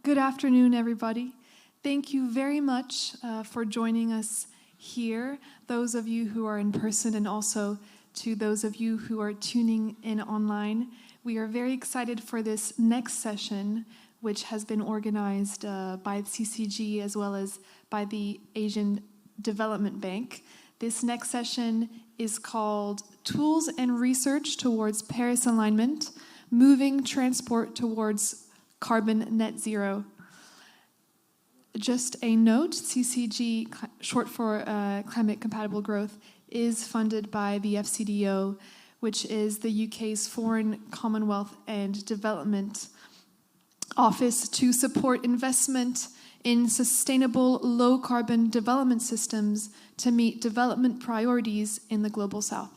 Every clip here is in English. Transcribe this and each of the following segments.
Good afternoon, everybody. Thank you very much for joining us here, those of you who are in person and also to those of you who are tuning in online. We are very excited for this next session, which has been organized by CCG as well as by the Asian Development Bank. This next session is called Tools and Research Towards Paris Alignment, Moving Transport Towards Carbon Net Zero. Just a note, CCG, short for Climate Compatible Growth, is funded by the FCDO, which is the UK's Foreign, Commonwealth and Development Office to support investment in sustainable low-carbon development systems to meet development priorities in the Global South.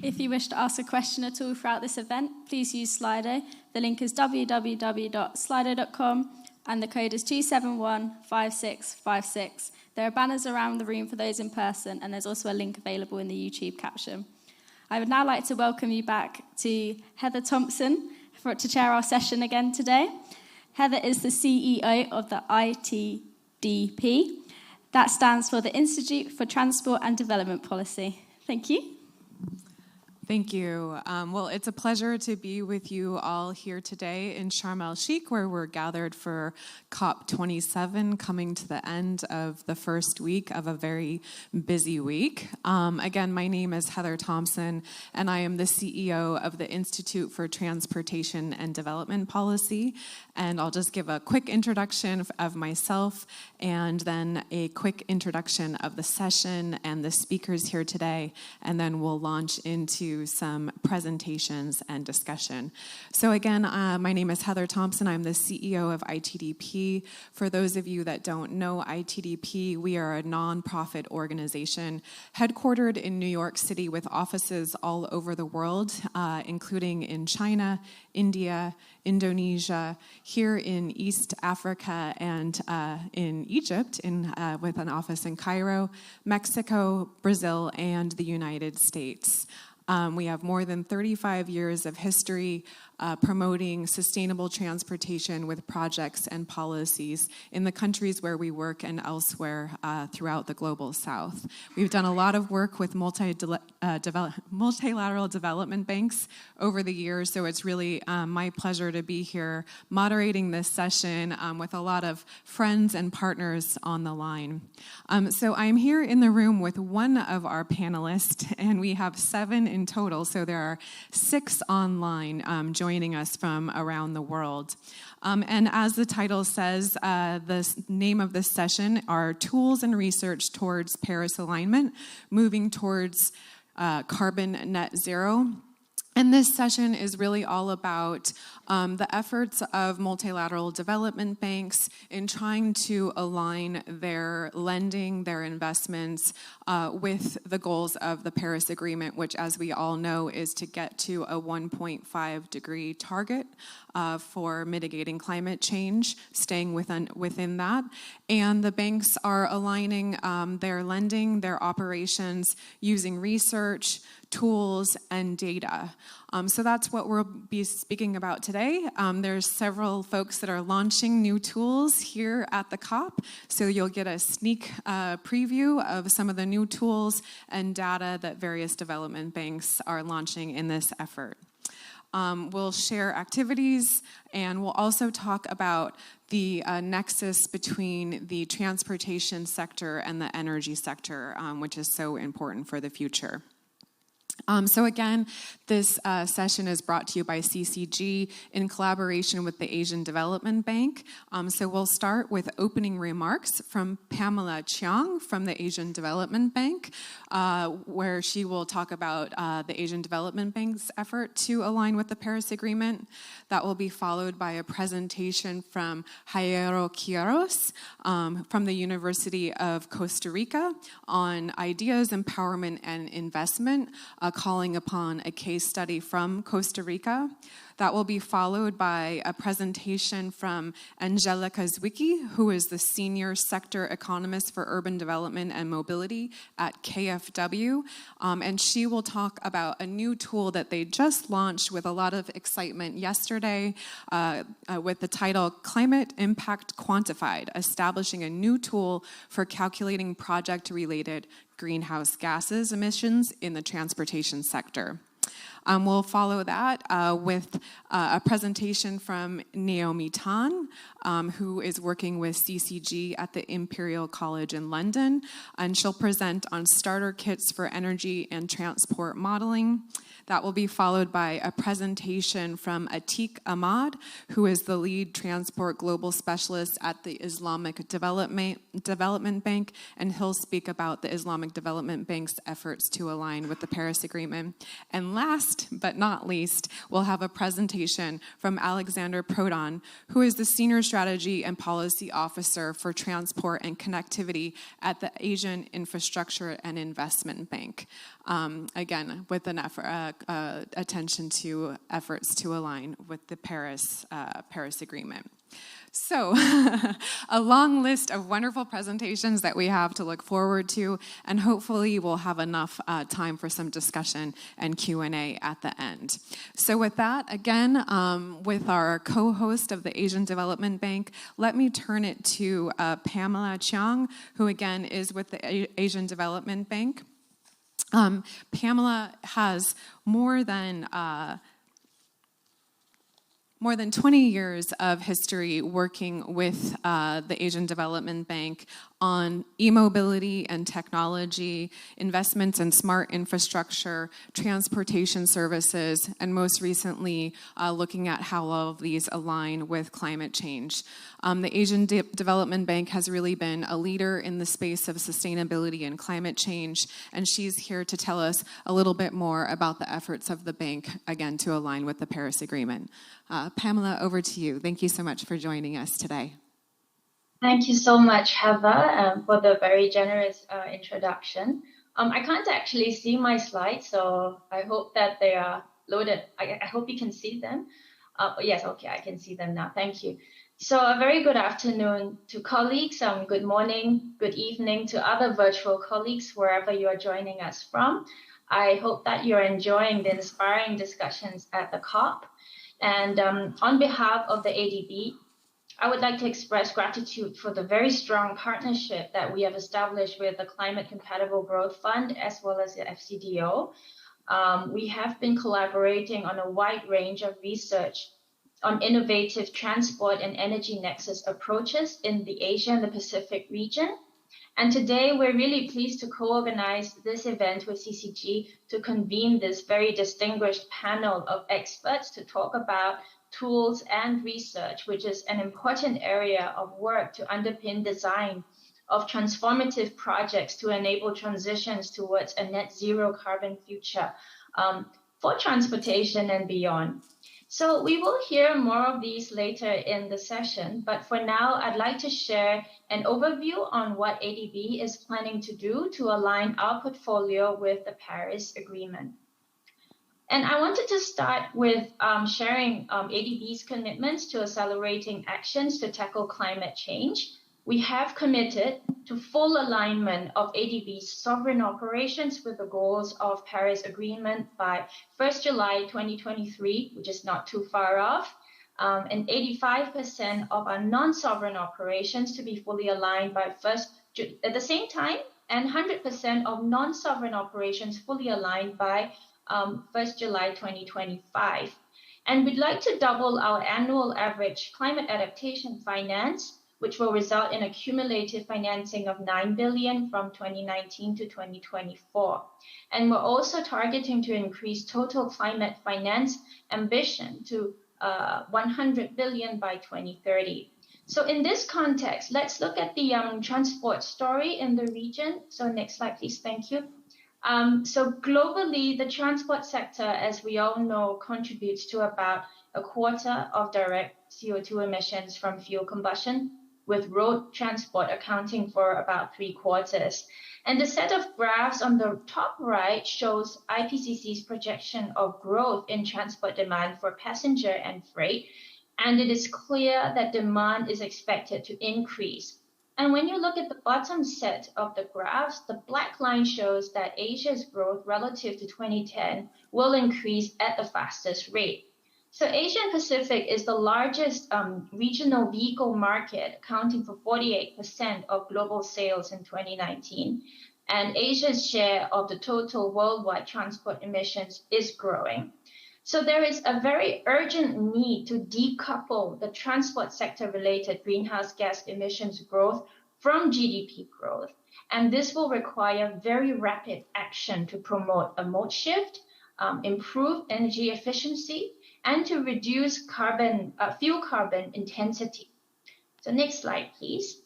If you wish to ask a question at all throughout this event, please use Slido. The link is www.slido.com and the code is 2715656. There are banners around the room for those in person, and there's also a link available in the YouTube caption. I would now like to welcome you back to Heather Thompson to chair our session again today. Heather is the CEO of the ISDB. That stands for the Institute for Transport and Development Policy. Thank you. Thank you. Well, it's a pleasure to be with you all here today in Sharm el-Sheikh, where we're gathered for COP27, coming to the end of the first week of a very busy week. Again, my name is Heather Thompson, and I am the CEO of the Institute for Transportation and Development Policy. And I'll just give a quick introduction of myself and then a quick introduction of the session and the speakers here today, and then we'll launch into some presentations and discussion. So again, my name is Heather Thompson. I'm the CEO of ITDP. For those of you that don't know ITDP, we are a nonprofit organization headquartered in New York City with offices all over the world, including in China, India, Indonesia, here in East Africa, and in Egypt, with an office in Cairo, Mexico, Brazil, and the United States. We have more than 35 years of history promoting sustainable transportation with projects and policies in the countries where we work and elsewhere throughout the Global South. We've done a lot of work with multilateral development banks over the years, so it's really my pleasure to be here moderating this session with a lot of friends and partners on the line. So I'm here in the room with one of our panelists, and we have 7 in total, so there are 6 online joining us from around the world. And as the title says, the name of this session are Tools and Research Towards Paris Alignment, Moving Towards Carbon Net Zero. And this session is really all about the efforts of multilateral development banks in trying to align their lending, their investments with the goals of the Paris Agreement, which, as we all know, is to get to a 1.5 degree target for mitigating climate change, staying within that. And the banks are aligning their lending, their operations, using research, tools, and data. So that's what we'll be speaking about today. There's several folks that are launching new tools here at the COP, so you'll get a sneak preview of some of the new tools and data that various development banks are launching in this effort. We'll share activities, and we'll also talk about the nexus between the transportation sector and the energy sector, which is so important for the future. So again, this session is brought to you by CCG in collaboration with the Asian Development Bank. So we'll start with opening remarks from Pamela Chiang from the Asian Development Bank, where she will talk about the Asian Development Bank's effort to align with the Paris Agreement. That will be followed by a presentation from Jairo Quiros from the University of Costa Rica on ideas, empowerment, and investment, calling upon a case study from Costa Rica. That will be followed by a presentation from Angelika Zwicky, who is the Senior Sector Economist for Urban Development and Mobility at KfW. And she will talk about a new tool that they just launched with a lot of excitement yesterday with the title Climate Impact Quantified, establishing a new tool for calculating project-related greenhouse gases emissions in the transportation sector. We'll follow that with a presentation from Naomi Tan, who is working with CCG at the Imperial College in London, and she'll present on starter kits for energy and transport modeling. That will be followed by a presentation from Atiq Ahmad, who is the lead transport global specialist at the Islamic Development Bank, and he'll speak about the Islamic Development Bank's efforts to align with the Paris Agreement. And last but not least, we'll have a presentation from Alexandr Prodan, who is the Senior Strategy and Policy Officer for Transport and Connectivity at the Asian Infrastructure and Investment Bank. Again, with an effort, attention to efforts to align with the Paris Agreement. So, a long list of wonderful presentations that we have to look forward to, and hopefully we'll have enough time for some discussion and Q&A at the end. So with that, again, with our co-host of the Asian Development Bank, let me turn it to Pamela Chiang, who again is with the Asian Development Bank. Pamela has more than 20 years of history working with the Asian Development Bank on e-mobility and technology, investments in smart infrastructure, transportation services, and most recently looking at how all of these align with climate change. The Asian Development Bank has really been a leader in the space of sustainability and climate change, and she's here to tell us a little bit more about the efforts of the bank, again, to align with the Paris Agreement. Pamela, over to you. Thank you so much for joining us today. Thank you so much, Heather, for the very generous introduction. I can't actually see my slides, so I hope that they are loaded. I hope you can see them. Yes, okay, I can see them now. Thank you. So a very good afternoon to colleagues. Good morning, good evening to other virtual colleagues, wherever you are joining us from. I hope that you're enjoying the inspiring discussions at the COP. And on behalf of the AIIB, I would like to express gratitude for the very strong partnership that we have established with the Climate Compatible Growth Fund as well as the FCDO. We have been collaborating on a wide range of research on innovative transport and energy nexus approaches in the Asia and the Pacific region. And today we're really pleased to co-organize this event with CCG to convene this very distinguished panel of experts to talk about tools and research, which is an important area of work to underpin design of transformative projects to enable transitions towards a net zero carbon future for transportation and beyond. So we will hear more of these later in the session, but for now, I'd like to share an overview on what AIIB is planning to do to align our portfolio with the Paris Agreement. And I wanted to start with sharing AIIB's commitments to accelerating actions to tackle climate change. We have committed to full alignment of AIIB's sovereign operations with the goals of Paris Agreement by 1st July 2023, which is not too far off, and 85% of our non-sovereign operations to be fully aligned by at the same time, and 100% of non-sovereign operations fully aligned by 1st July 2025. And we'd like to double our annual average climate adaptation finance, which will result in a cumulative financing of 9 billion from 2019 to 2024. And we're also targeting to increase total climate finance ambition to 100 billion by 2030. So in this context, let's look at the transport story in the region. So next slide, please. Thank you. So globally, the transport sector, as we all know, contributes to about a quarter of direct CO2 emissions from fuel combustion. with road transport accounting for about 3/4. And the set of graphs on the top right shows IPCC's projection of growth in transport demand for passenger and freight. And it is clear that demand is expected to increase. And when you look at the bottom set of the graphs, the black line shows that Asia's growth relative to 2010 will increase at the fastest rate. So Asia Pacific is the largest regional vehicle market, accounting for 48% of global sales in 2019. And Asia's share of the total worldwide transport emissions is growing. So there is a very urgent need to decouple the transport sector-related greenhouse gas emissions growth from GDP growth. And this will require very rapid action to promote a mode shift, improve energy efficiency, and to reduce fuel carbon intensity. So next slide, please.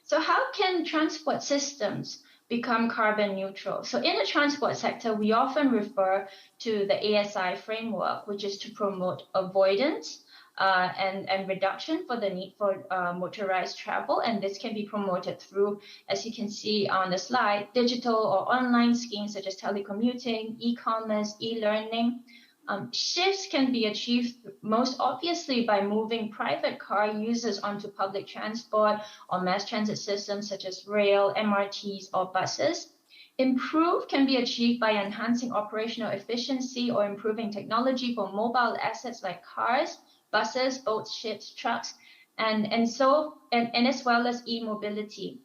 So how can transport systems become carbon neutral? So in the transport sector, we often refer to the ASI framework, which is to promote avoidance and reduction for the need for motorized travel. And this can be promoted through, as you can see on the slide, digital or online schemes such as telecommuting, e-commerce, e-learning. Shifts can be achieved most obviously by moving private car users onto public transport or mass transit systems such as rail, MRTs, or buses. Improve can be achieved by enhancing operational efficiency or improving technology for mobile assets like cars, buses, boats, ships, trucks, and as well as e-mobility.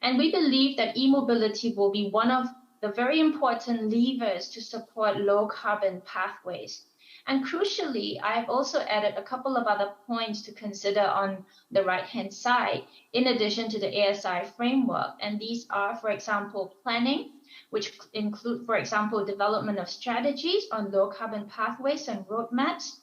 And we believe that e-mobility will be one of the very important levers to support low carbon pathways. And crucially, I've also added a couple of other points to consider on the right-hand side, in addition to the ASI framework. And these are, for example, planning, which include, for example, development of strategies on low carbon pathways and roadmaps,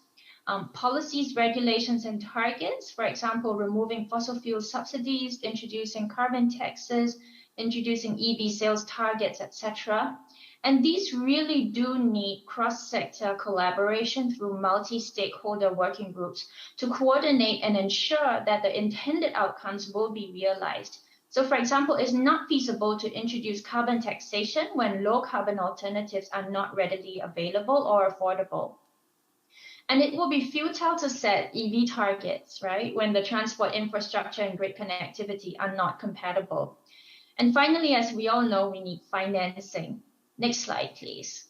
policies, regulations, and targets, for example, removing fossil fuel subsidies, introducing carbon taxes, introducing EV sales targets, etc. And these really do need cross-sector collaboration through multi-stakeholder working groups to coordinate and ensure that the intended outcomes will be realized. So, for example, it's not feasible to introduce carbon taxation when low carbon alternatives are not readily available or affordable. And it will be futile to set EV targets, right, when the transport infrastructure and grid connectivity are not compatible. And finally, as we all know, we need financing. Next slide, please.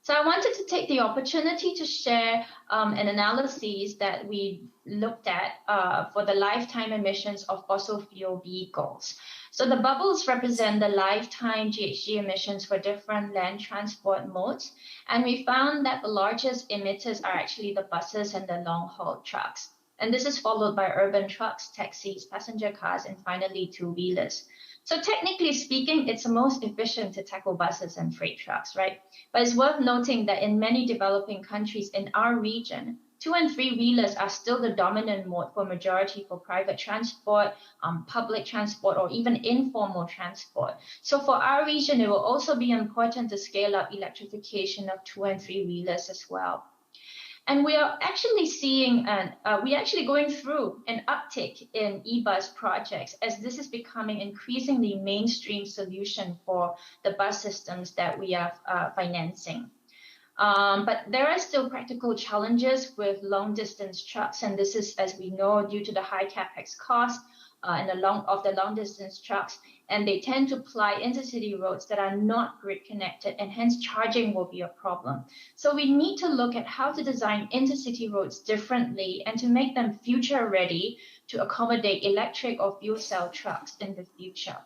So I wanted to take the opportunity to share an analysis that we looked at for the lifetime emissions of fossil fuel vehicles. So the bubbles represent the lifetime GHG emissions for different land transport modes. And we found that the largest emitters are actually the buses and the long-haul trucks. And this is followed by urban trucks, taxis, passenger cars, and finally two-wheelers. So technically speaking, it's the most efficient to tackle buses and freight trucks, right? But it's worth noting that in many developing countries in our region, two- and three-wheelers are still the dominant mode for majority for private transport, public transport, or even informal transport. So for our region, it will also be important to scale up electrification of two- and three-wheelers as well. And we are actually seeing, we're actually going through an uptick in e-bus projects as this is becoming increasingly mainstream solution for the bus systems that we are financing. But there are still practical challenges with long distance trucks. And this is, as we know, due to the high capex cost and the long distance trucks. And they tend to ply intercity roads that are not grid connected, and hence charging will be a problem. So we need to look at how to design intercity roads differently and to make them future ready to accommodate electric or fuel cell trucks in the future.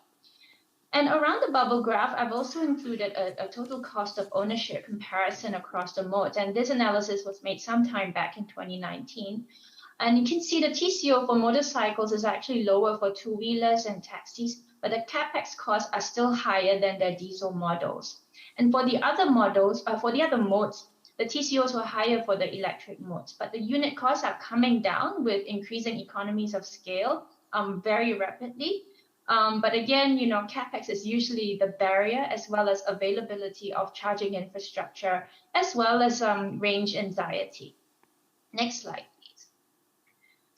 And around the bubble graph, I've also included a total cost of ownership comparison across the modes. And this analysis was made sometime back in 2019. And you can see the TCO for motorcycles is actually lower for two-wheelers and taxis, but the capex costs are still higher than their diesel models. And for the other models, for the other modes, the TCOs were higher for the electric modes, but the unit costs are coming down with increasing economies of scale very rapidly. But again, you know, capex is usually the barrier, as well as availability of charging infrastructure, as well as range anxiety. Next slide, please.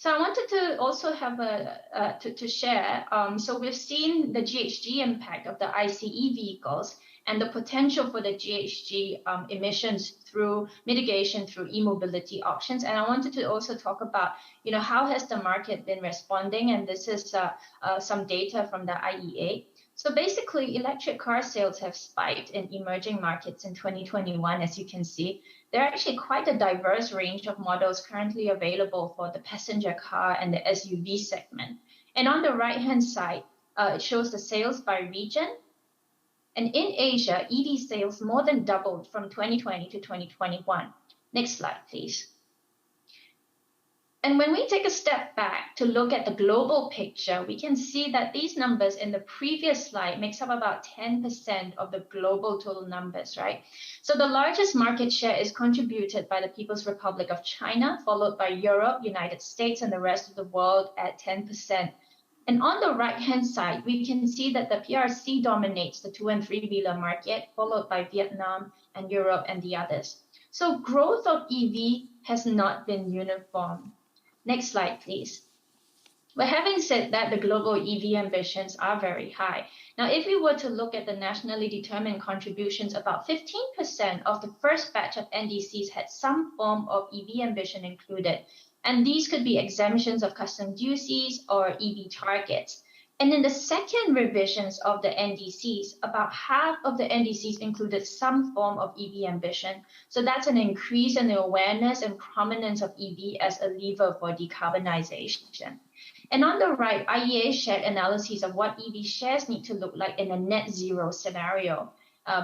So I wanted to also have to share. So we've seen the GHG impact of the ICE vehicles and the potential for the GHG emissions through mitigation through e-mobility options. And I wanted to also talk about, how has the market been responding? And this is some data from the IEA. So basically, electric car sales have spiked in emerging markets in 2021, as you can see. There are actually quite a diverse range of models currently available for the passenger car and the SUV segment. And on the right-hand side, it shows the sales by region. And in Asia, EV sales more than doubled from 2020 to 2021. Next slide, please. And when we take a step back to look at the global picture, we can see that these numbers in the previous slide makes up about 10% of the global total numbers, right? So the largest market share is contributed by the People's Republic of China, followed by Europe, United States, and the rest of the world at 10%. And on the right-hand side, we can see that the PRC dominates the 2- and 3-wheeler market, followed by Vietnam and Europe and the others. So growth of EV has not been uniform. Next slide, please. But having said that, the global EV ambitions are very high. Now, if we were to look at the nationally determined contributions, about 15% of the first batch of NDCs had some form of EV ambition included. And these could be exemptions of custom duties or EV targets. And in the second revisions of the NDCs, about half of the NDCs included some form of EV ambition. So that's an increase in the awareness and prominence of EV as a lever for decarbonization. And on the right, IEA shared analyses of what EV shares need to look like in a net zero scenario,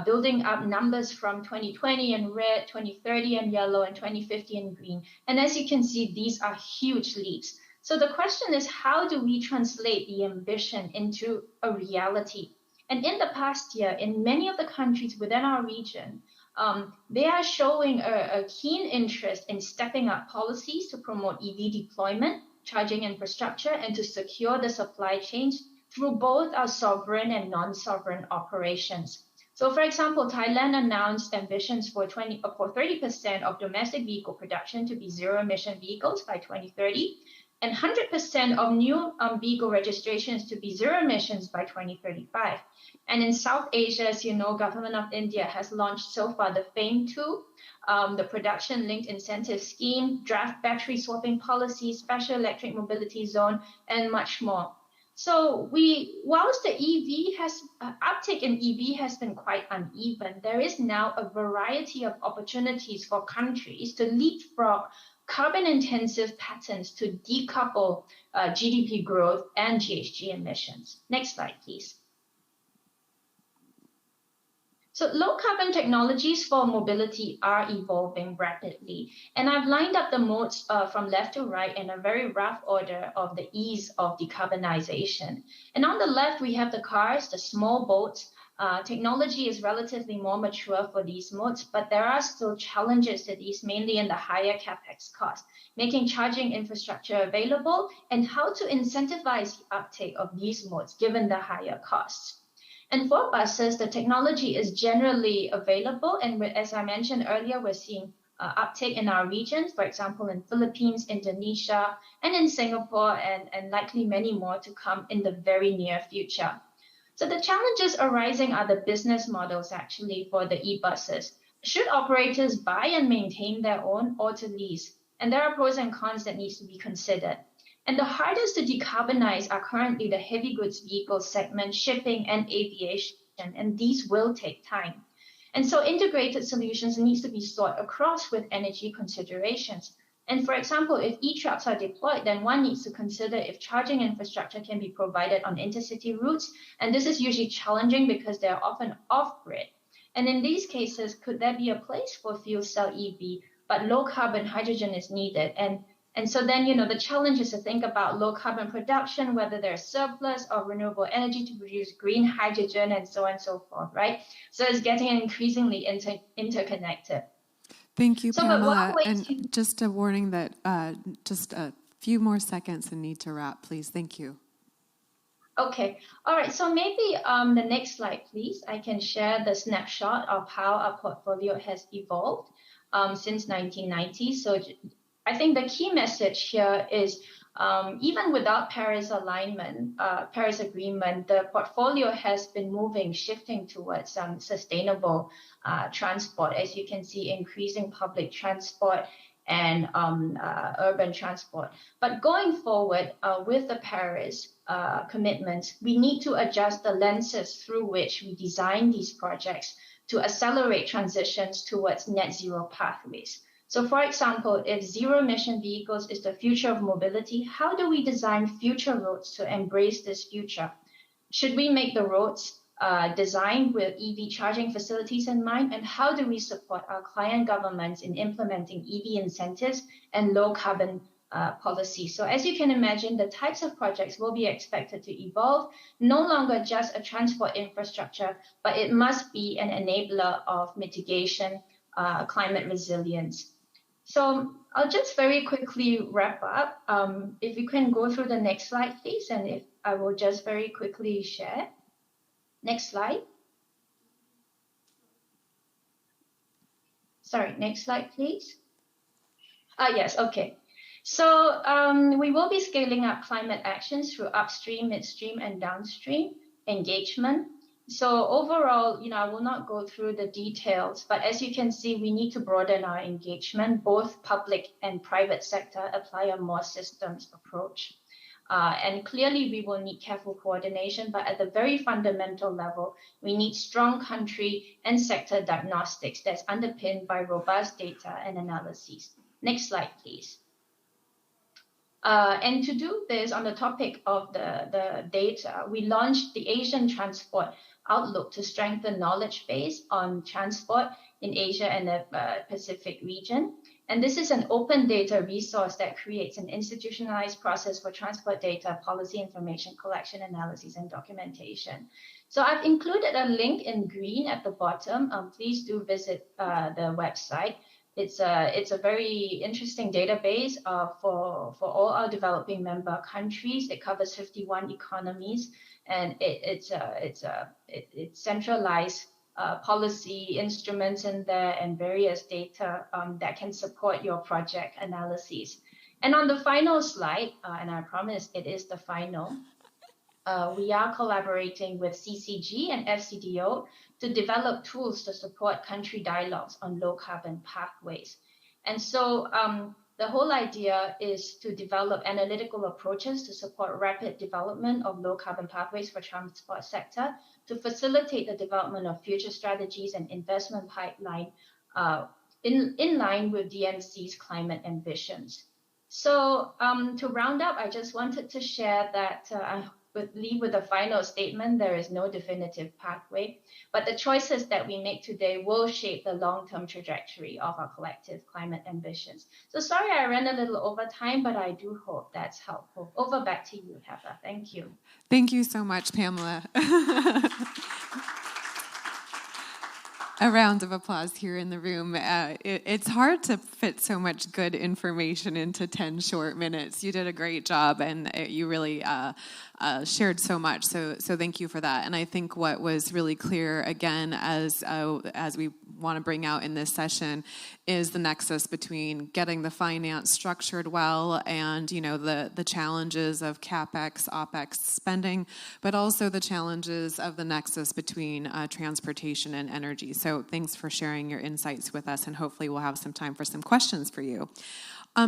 building up numbers from 2020 in red, 2030 in yellow, and 2050 in green. And as you can see, these are huge leaps. So the question is, how do we translate the ambition into a reality? And in the past year, in many of the countries within our region, they are showing a keen interest in stepping up policies to promote EV deployment, charging infrastructure, and to secure the supply chains through both our sovereign and non-sovereign operations. So, for example, Thailand announced ambitions for 30% of domestic vehicle production to be zero-emission vehicles by 2030, and 100% of new vehicle registrations to be zero emissions by 2035. And in South Asia, as you know, Government of India has launched so far the FAME2, the Production-Linked Incentive Scheme, draft battery swapping policy, special electric mobility zone, and much more. So whilst the uptake in EV has been quite uneven, there is now a variety of opportunities for countries to leapfrog carbon-intensive patterns to decouple GDP growth and GHG emissions. Next slide, please. So low-carbon technologies for mobility are evolving rapidly. And I've lined up the modes from left to right in a very rough order of the ease of decarbonization. And on the left, we have the cars, the small boats. Technology is relatively more mature for these modes, but there are still challenges to these, mainly in the higher capex cost, making charging infrastructure available and how to incentivize the uptake of these modes given the higher costs. And for buses, the technology is generally available. And as I mentioned earlier, we're seeing uptake in our regions, for example, in Philippines, Indonesia, and in Singapore, and likely many more to come in the very near future. So the challenges arising are the business models actually for the e-buses. Should operators buy and maintain their own or to lease? And there are pros and cons that needs to be considered. And the hardest to decarbonize are currently the heavy goods vehicle segment, shipping, and aviation, and these will take time. And so integrated solutions needs to be sought across with energy considerations. And for example, if e-trucks are deployed, then one needs to consider if charging infrastructure can be provided on intercity routes. And this is usually challenging because they're often off-grid. And in these cases, could there be a place for fuel cell EV, but low carbon hydrogen is needed? And so then, the challenge is to think about low carbon production, whether there's surplus of renewable energy to produce green hydrogen and so on and so forth, right? So it's getting increasingly interconnected. Thank you, Pamela. And just a warning that just a few more seconds and need to wrap, please. Thank you. Okay. All right. So maybe the next slide, please. I can share the snapshot of how our portfolio has evolved since 1990. So I think the key message here is Even without Paris alignment, Paris Agreement, the portfolio has been shifting towards sustainable transport, as you can see, increasing public transport and urban transport. But going forward with the Paris commitments, we need to adjust the lenses through which we design these projects to accelerate transitions towards net zero pathways. So for example, if zero emission vehicles is the future of mobility, how do we design future roads to embrace this future? Should we make the roads designed with EV charging facilities in mind? And how do we support our client governments in implementing EV incentives and low carbon policy? So as you can imagine, the types of projects will be expected to evolve, no longer just a transport infrastructure, but it must be an enabler of mitigation, climate resilience. So I'll just very quickly wrap up. If you can go through the next slide, please, and if I will just very quickly share. Next slide. Sorry, next slide, please. Yes, okay. So we will be scaling up climate actions through upstream, midstream, and downstream engagement. So overall, I will not go through the details, but as you can see, we need to broaden our engagement. Both public and private sector apply a more systems approach. And clearly, we will need careful coordination, but at the very fundamental level, we need strong country and sector diagnostics that's underpinned by robust data and analyses. Next slide, please. And to do this, on the topic of the data, we launched the Asian Transport Outlook to strengthen knowledge base on transport in Asia and the Pacific region. And this is an open data resource that creates an institutionalized process for transport data, policy information collection, analysis, and documentation. So I've included a link in green at the bottom. Please do visit the website. It's a very interesting database for all our developing member countries. It covers 51 economies, and it's centralized policy instruments in there and various data that can support your project analyses. And on the final slide, and I promise it is the final, we are collaborating with CCG and FCDO to develop tools to support country dialogues on low carbon pathways. And so the whole idea is to develop analytical approaches to support rapid development of low carbon pathways for transport sector, to facilitate the development of future strategies and investment pipeline in line with DMC's climate ambitions. So to round up, I just wanted to share that I would leave with a final statement. There is no definitive pathway, but the choices that we make today will shape the long-term trajectory of our collective climate ambitions. So sorry I ran a little over time, but I do hope that's helpful. Over back to you, Heather. Thank you. Thank you so much, Pamela. A round of applause here in the room. It's hard to fit so much good information into 10 short minutes. You did a great job, and you really shared so much. So thank you for that. And I think what was really clear, again, as we want to bring out in this session, is the nexus between getting the finance structured well and the challenges of CapEx, OpEx spending, but also the challenges of the nexus between transportation and energy. So thanks for sharing your insights with us, and hopefully we'll have some time for some questions for you.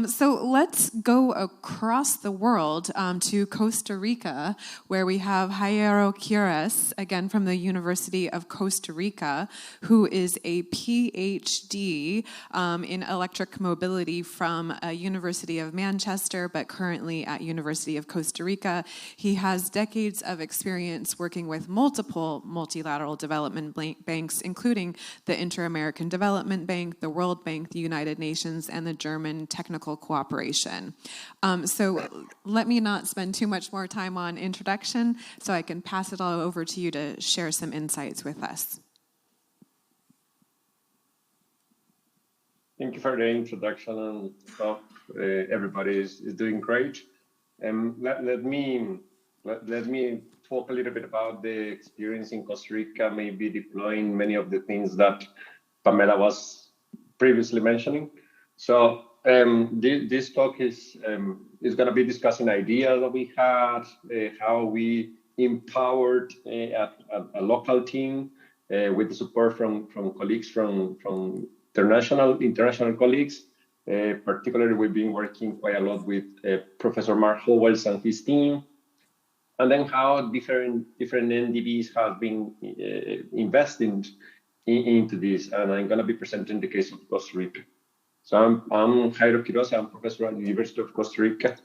So let's go across the world to Costa Rica, where we have Jairo Quires, again from the University of Costa Rica, who is a PhD in electric mobility from University of Manchester, but currently at University of Costa Rica. He has decades of experience working with multiple multilateral development banks, including the Inter-American Development Bank, the World Bank, the United Nations, and the German Technical Cooperation. So let me not spend too much more time on introduction, so I can pass it all over to you to share some insights with us. Thank you for the introduction and stuff. Everybody is doing great. Let me talk a little bit about the experience in Costa Rica, maybe deploying many of the things that Pamela was previously mentioning. So this talk is going to be discussing ideas that we had, how we empowered a local team with the support from colleagues from international colleagues. Particularly, we've been working quite a lot with Professor Mark Howells and his team, and then how different MDBs have been investing into this. And I'm going to be presenting the case of Costa Rica. So I'm Jairo Quiroz. I'm professor at the University of Costa Rica.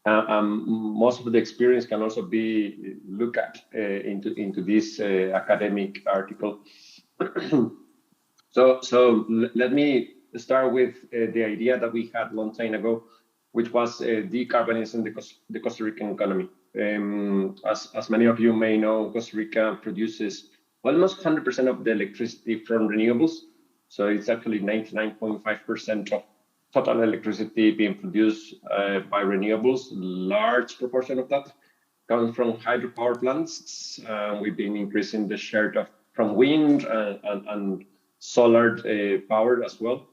Most of the experience can also be looked at into this academic article. So let me start with the idea that we had a long time ago, which was decarbonizing the Costa Rican economy. As many of you may know, Costa Rica produces almost 100% of the electricity from renewables. So it's actually 99.5% of total electricity being produced by renewables. Large proportion of that comes from hydropower plants. We've been increasing the share from wind and solar power as well.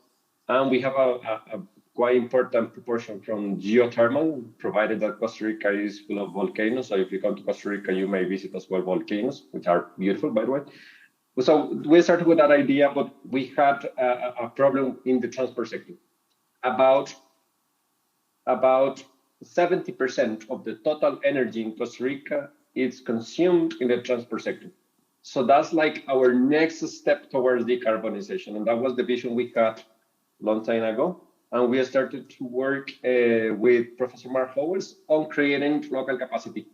And we have a quite important proportion from geothermal, provided that Costa Rica is full of volcanoes. So if you come to Costa Rica, you may visit as well volcanoes, which are beautiful, by the way. So we started with that idea, but we had a problem in the transport sector. About 70% of the total energy in Costa Rica is consumed in the transport sector. So that's like our next step towards decarbonization. And that was the vision we had a long time ago. And we started to work with Professor Mark Howells on creating local capacity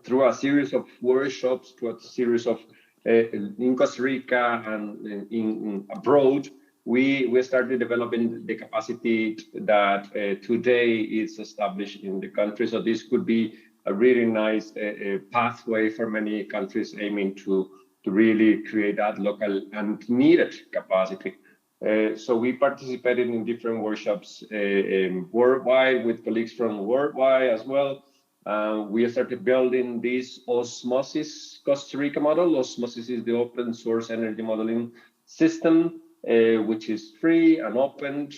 through a series of workshops, through a series of in Costa Rica and in abroad. We started developing the capacity that today is established in the country. So this could be a really nice pathway for many countries aiming to really create that local and needed capacity. So we participated in different workshops worldwide with colleagues from worldwide as well. We started building this Osmosis Costa Rica model. Osmosis is the open source energy modeling system, which is free and open.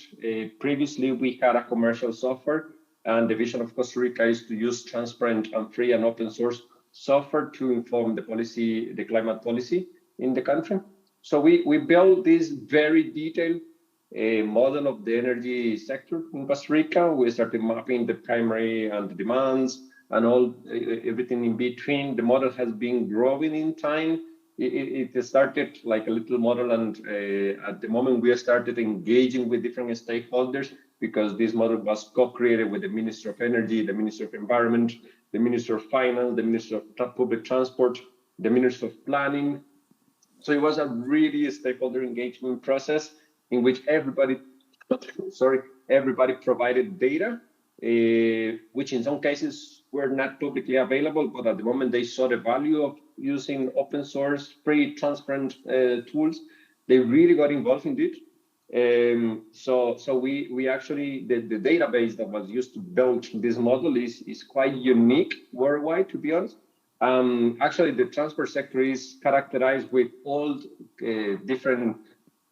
Previously, we had a commercial software, and the vision of Costa Rica is to use transparent and free and open source software to inform the policy, the climate policy in the country. So we built this very detailed model of the energy sector in Costa Rica. We started mapping the primary and the demands and everything in between. The model has been growing in time. It started like a little model, and at the moment we started engaging with different stakeholders, because this model was co-created with the Minister of Energy, the Minister of Environment, the Minister of Finance, the Minister of Public Transport, the Minister of Planning. So it was a really stakeholder engagement process in which everybody provided data, which in some cases were not publicly available, but at the moment they saw the value of using open source, free, transparent tools. They really got involved in it. So we actually, the database that was used to build this model is quite unique worldwide, to be honest. Actually, the transport sector is characterized with all different,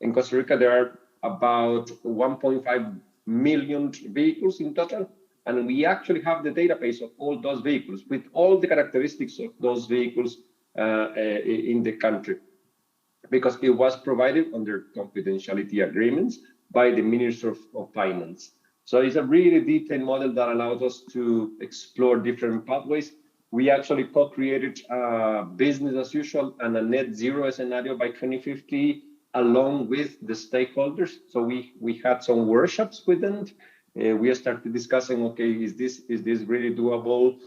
in Costa Rica, there are about 1.5 million vehicles in total. And we actually have the database of all those vehicles with all the characteristics of those vehicles in the country, because it was provided under confidentiality agreements by the Minister of Finance. So it's a really detailed model that allows us to explore different pathways. We actually co-created business as usual and a net zero scenario by 2050, along with the stakeholders. So we had some workshops with them. We started discussing, okay, is this really doable?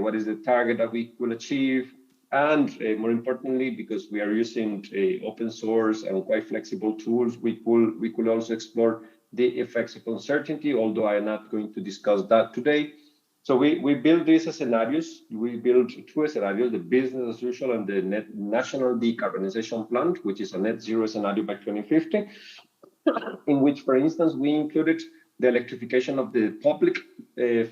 What is the target that we could achieve? And more importantly, because we are using open source and quite flexible tools, we could also explore the effects of uncertainty, although I am not going to discuss that today. So we built these scenarios. We built two scenarios, the business as usual and the national decarbonization plan, which is a net zero scenario by 2050, in which, for instance, we included the electrification of the public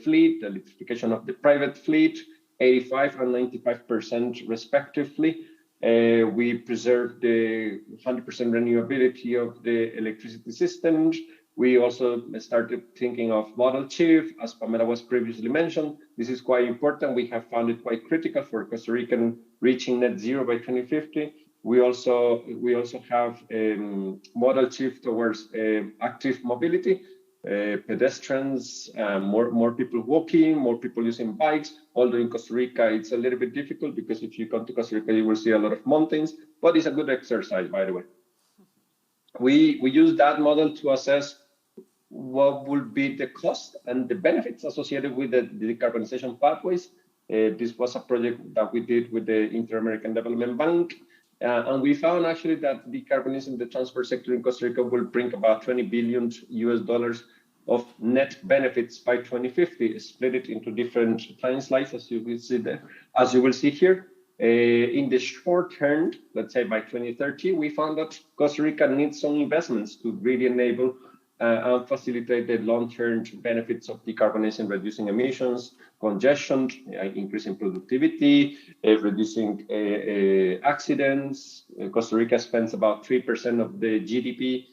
fleet, the electrification of the private fleet, 85 and 95% respectively. We preserved the 100% renewability of the electricity systems. We also started thinking of model chief, as Pamela was previously mentioned. This is quite important. We have found it quite critical for Costa Rican reaching net zero by 2050. We also have model chief towards active mobility, pedestrians, more people walking, more people using bikes. Although in Costa Rica, it's a little bit difficult because if you come to Costa Rica, you will see a lot of mountains, but it's a good exercise, by the way. We use that model to assess what would be the cost and the benefits associated with the decarbonization pathways. This was a project that we did with the Inter-American Development Bank. And we found actually that decarbonizing the transport sector in Costa Rica will bring about $20 billion of net benefits by 2050, split it into different time slices, as you will see there. As you will see here, in the short term, let's say by 2030, we found that Costa Rica needs some investments to really enable and facilitate the long-term benefits of decarbonizing, reducing emissions, congestion, increasing productivity, reducing accidents. Costa Rica spends about 3% of the GDP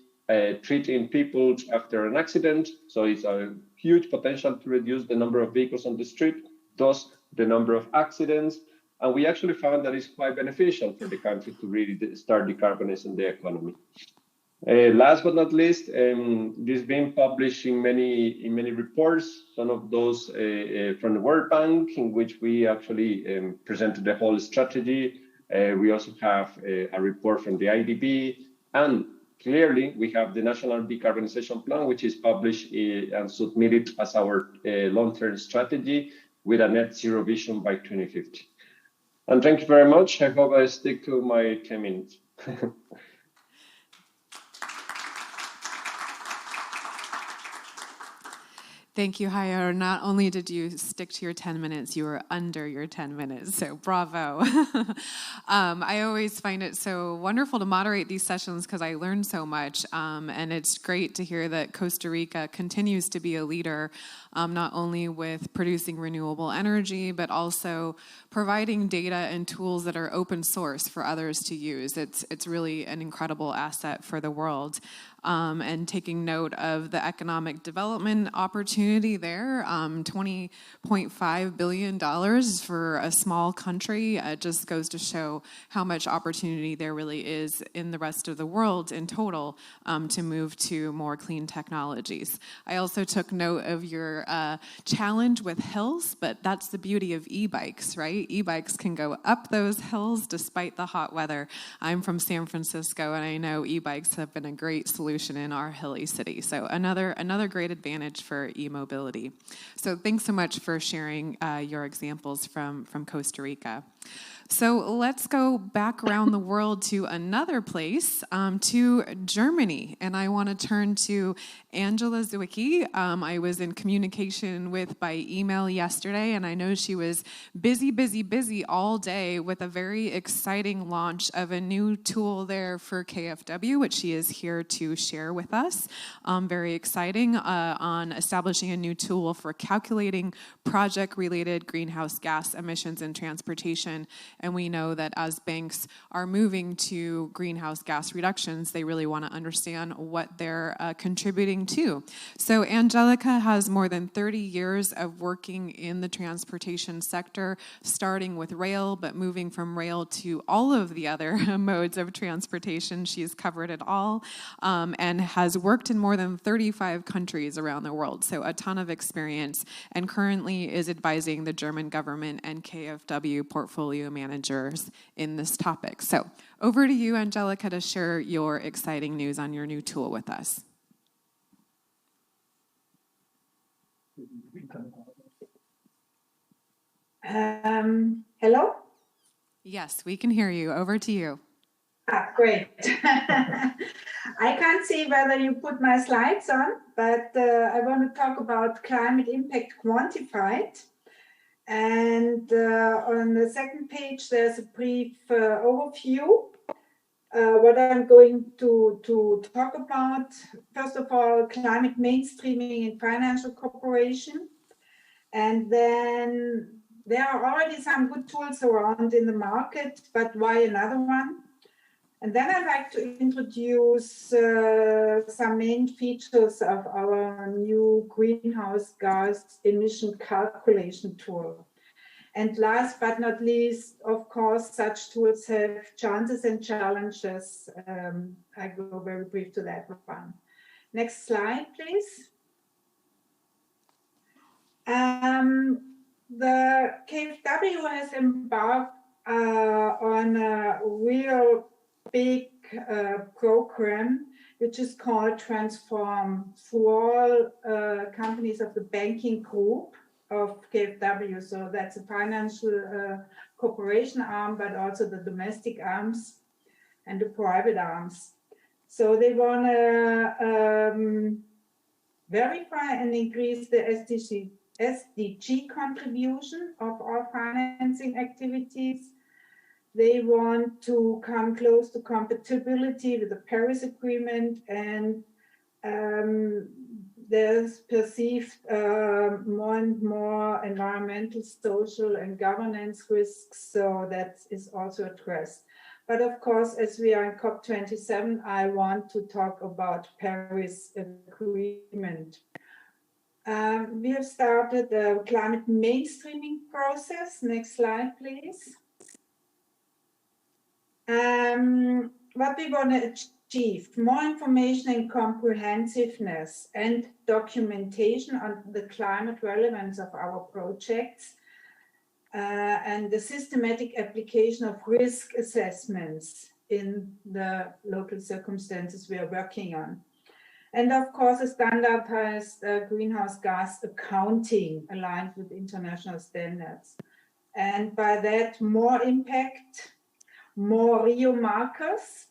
treating people after an accident. So it's a huge potential to reduce the number of vehicles on the street, thus the number of accidents. And we actually found that it's quite beneficial for the country to really start decarbonizing the economy. Last but not least, this has been published in many reports, some of those from the World Bank, in which we actually presented the whole strategy. We also have a report from the IsDB, and clearly we have the National Decarbonization Plan, which is published and submitted as our long-term strategy with a net zero vision by 2050. And thank you very much. I hope I stick to my 10 minutes. Thank you, Jairo. Not only did you stick to your 10 minutes, you were under your 10 minutes, so bravo. I always find it so wonderful to moderate these sessions because I learn so much, and it's great to hear that Costa Rica continues to be a leader, not only with producing renewable energy, but also providing data and tools that are open source for others to use. It's really an incredible asset for the world. And taking note of the economic development opportunity there, $20.5 billion for a small country. It just goes to show how much opportunity there really is in the rest of the world in total to move to more clean technologies. I also took note of your challenge with hills, but that's the beauty of e-bikes, right? E-bikes can go up those hills despite the hot weather. I'm from San Francisco, and I know e-bikes have been a great solution in our hilly city. So another great advantage for e-mobility. So thanks so much for sharing your examples from Costa Rica. So let's go back around the world to another place, to Germany. And I want to turn to Angela Zwicky. I was in communication with by email yesterday, and I know she was busy all day with a very exciting launch of a new tool there for KfW, which she is here to share with us. Very exciting on establishing a new tool for calculating project-related greenhouse gas emissions in transportation. And we know that as banks are moving to greenhouse gas reductions, they really want to understand what they're contributing to. So Angelika has more than 30 years of working in the transportation sector, starting with rail, but moving from rail to all of the other modes of transportation. She's covered it all and has worked in more than 35 countries around the world, so a ton of experience, and currently is advising the German government and KfW portfolio managers in this topic. So over to you, Angelika, to share your exciting news on your new tool with us. Hello? Yes, we can hear you. Over to you. Great. I can't see whether you put my slides on, but I want to talk about climate impact quantified. And on the second page, there's a brief overview. What I'm going to talk about, first of all, climate mainstreaming in financial cooperation. And then there are already some good tools around in the market, but why another one? And then I'd like to introduce some main features of our new greenhouse gas emission calculation tool. And last but not least, of course, such tools have chances and challenges. I go very brief to that one. Next slide, please. The KfW has embarked on a real big program, which is called Transform, for all companies of the banking group of KfW. So that's a financial corporation arm, but also the domestic arms and the private arms. So they want to verify and increase the SDG contribution of our financing activities. They want to come close to compatibility with the Paris Agreement, and there's perceived more and more environmental, social, and governance risks, so that is also addressed. But of course, as we are in COP27, I want to talk about Paris Agreement. We have started the climate mainstreaming process. Next slide, please. What we want to achieve: more information and comprehensiveness and documentation on the climate relevance of our projects, and the systematic application of risk assessments in the local circumstances we are working on. And of course, a standardized greenhouse gas accounting aligned with international standards. And by that, more impact, more Rio markers.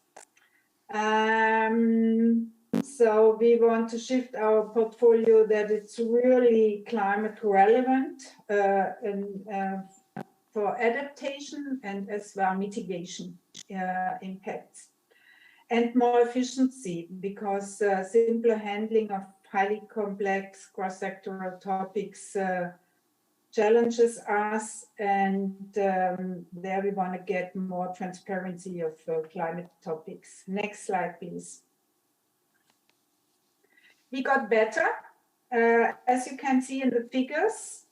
So we want to shift our portfolio that it's really climate relevant for adaptation and as well mitigation impacts. And more efficiency, because simpler handling of highly complex cross-sectoral topics challenges us, and there we want to get more transparency of climate topics. Next slide, please. We got better, as you can see in the figures.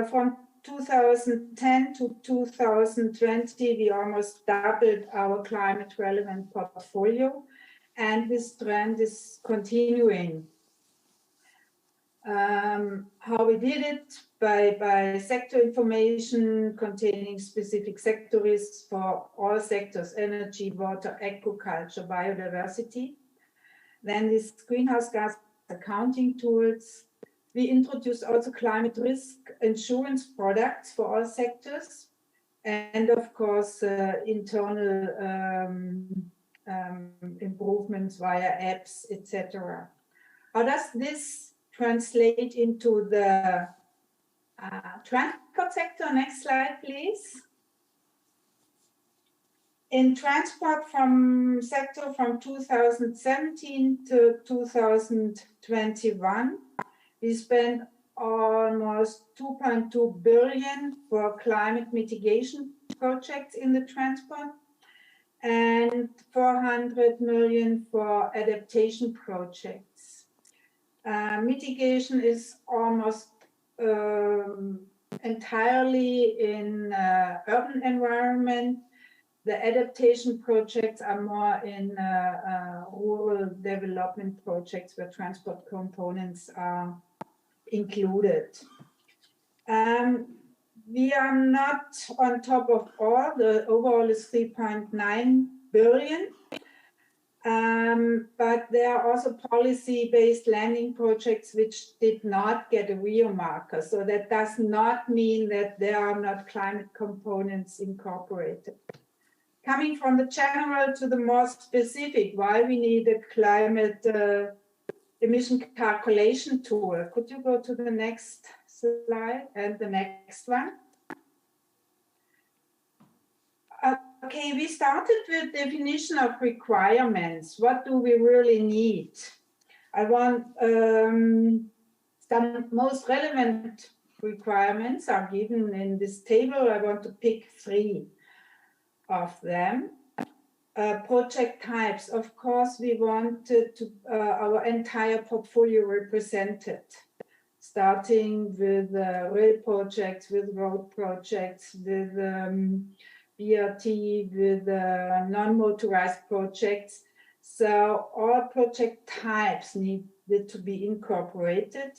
From 2010 to 2020, we almost doubled our climate relevant portfolio, and this trend is continuing. How we did it? By sector information containing specific sector risks for all sectors: energy, water, agriculture, biodiversity. Then these greenhouse gas accounting tools. We introduced also climate risk insurance products for all sectors, and of course internal improvements via apps, etc. How does this translate into the transport sector? Next slide, please. In transport sector from 2017 to 2021, we spent almost 2.2 billion for climate mitigation projects in the transport and 400 million for adaptation projects. Mitigation is almost entirely in urban environment. The adaptation projects are more in rural development projects where transport components are included. We are not on top of all. The overall is 3.9 billion. But there are also policy-based landing projects which did not get a Rio marker. So that does not mean that there are not climate components incorporated. Coming from the general to the more specific, why we need a climate emission calculation tool. Could you go to the next slide and the next one? Okay, we started with definition of requirements. What do we really need? I want some most relevant requirements are given in this table. I want to pick 3 of them. project types. Of course, we wanted to our entire portfolio represented, starting with rail projects, with road projects, with BRT, with non-motorized projects. So all project types needed to be incorporated.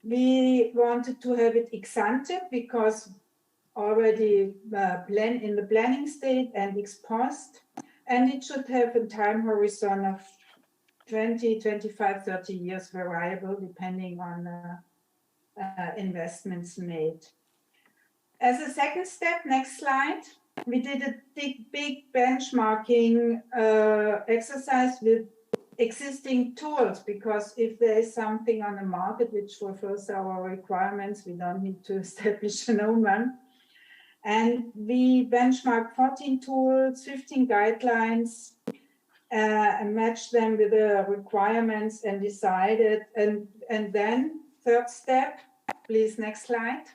We wanted to have it ex ante because already in the planning state and ex post, and it should have a time horizon of 20, 25, 30 years variable depending on investments made. As a second step, next slide, we did a big benchmarking exercise with existing tools, because if there is something on the market which fulfills our requirements, we don't need to establish a new one. And we benchmarked 14 tools, 15 guidelines, and matched them with the requirements and decided. And then third step, please, next slide.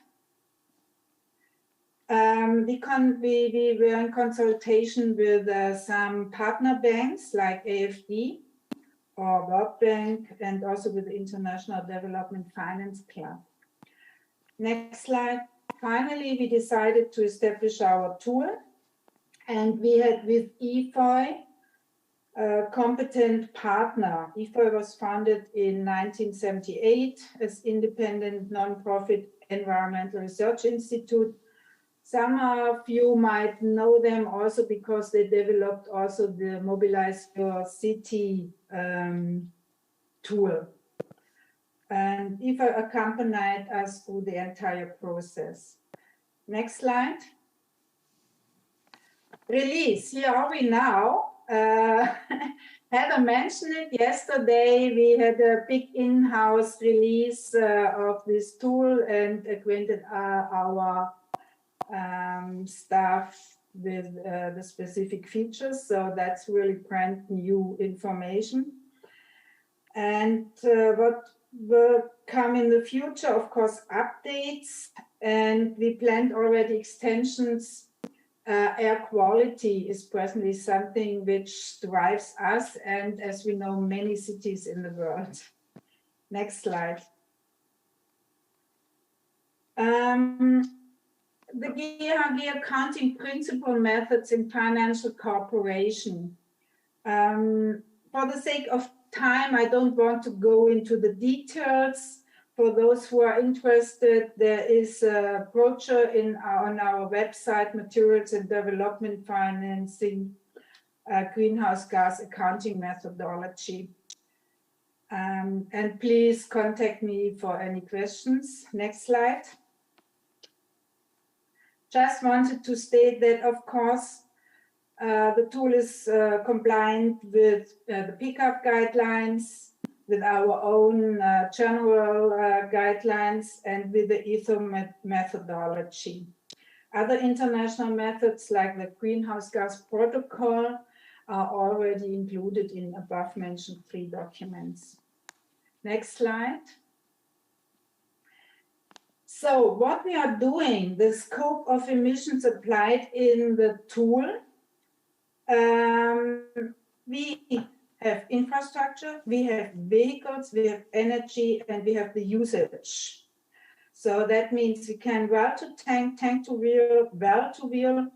We were in consultation with some partner banks like AIIB or World Bank, and also with the International Development Finance Club. Next slide. Finally, we decided to establish our tool, and we had with IFOI a competent partner. IFOI was founded in 1978 as independent non-profit environmental research institute. Some of you might know them also because they developed also the Mobilize Your City tool. And IFOI accompanied us through the entire process. Next slide. Release, here are we now. Heather mentioned it yesterday. We had a big in-house release of this tool and acquainted our staff with the specific features. So that's really brand new information. And what will come in the future, of course, updates, and we planned already extensions. Air quality is presently something which drives us, and as we know, many cities in the world. Next slide. The GHG accounting principle methods in financial corporation. For the sake of time, I don't want to go into the details. For those who are interested, there is a brochure on our website, Materials and Development Financing, Greenhouse Gas Accounting Methodology. And please contact me for any questions. Next slide. Just wanted to state that, of course, the tool is compliant with the PCAF guidelines, with our own general guidelines, and with the ETHO methodology. Other international methods like the Greenhouse Gas Protocol are already included in above mentioned 3 documents. Next slide. So what we are doing, the scope of emissions applied in the tool, we have infrastructure, we have vehicles, we have energy, and we have the usage. So that means we can well to tank, tank to wheel, well to wheel,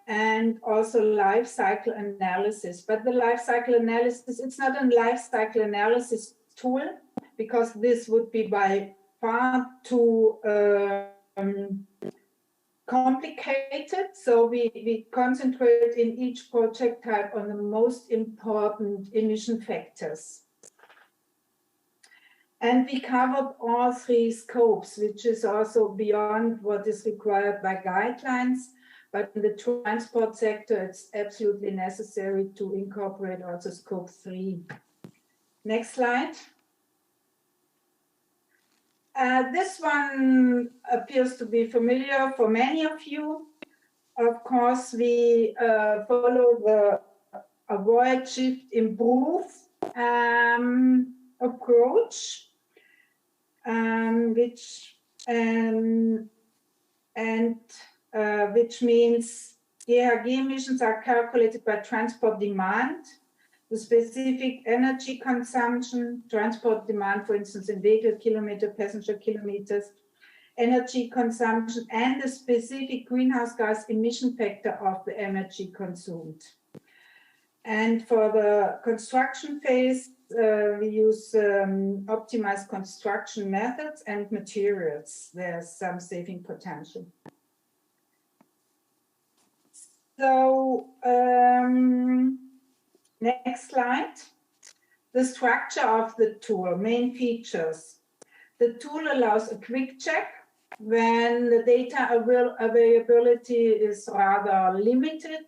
and also life cycle analysis. But the life cycle analysis, it's not a life cycle analysis tool, because this would be by far too complicated. So we concentrate in each project type on the most important emission factors. And we covered all 3 scopes, which is also beyond what is required by guidelines. But in the transport sector, it's absolutely necessary to incorporate also scope 3. Next slide. This one appears to be familiar for many of you. Of course, we follow the avoid, shift, improve approach, which means GHG emissions are calculated by transport demand, the specific energy consumption, transport demand, for instance, in vehicle kilometer, passenger kilometers, energy consumption, and the specific greenhouse gas emission factor of the energy consumed. And for the construction phase, we use optimized construction methods and materials. There's some saving potential. So, next slide. The structure of the tool, main features. The tool allows a quick check when the data availability is rather limited.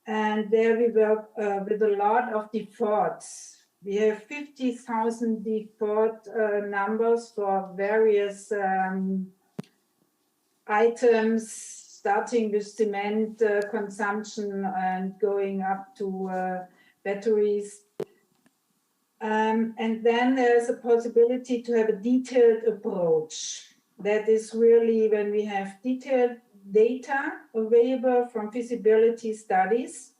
And there we work with a lot of defaults. We have 50,000 default numbers for various items, starting with cement consumption and going up to batteries. And then there's a possibility to have a detailed approach. That is really when we have detailed data available from feasibility studies,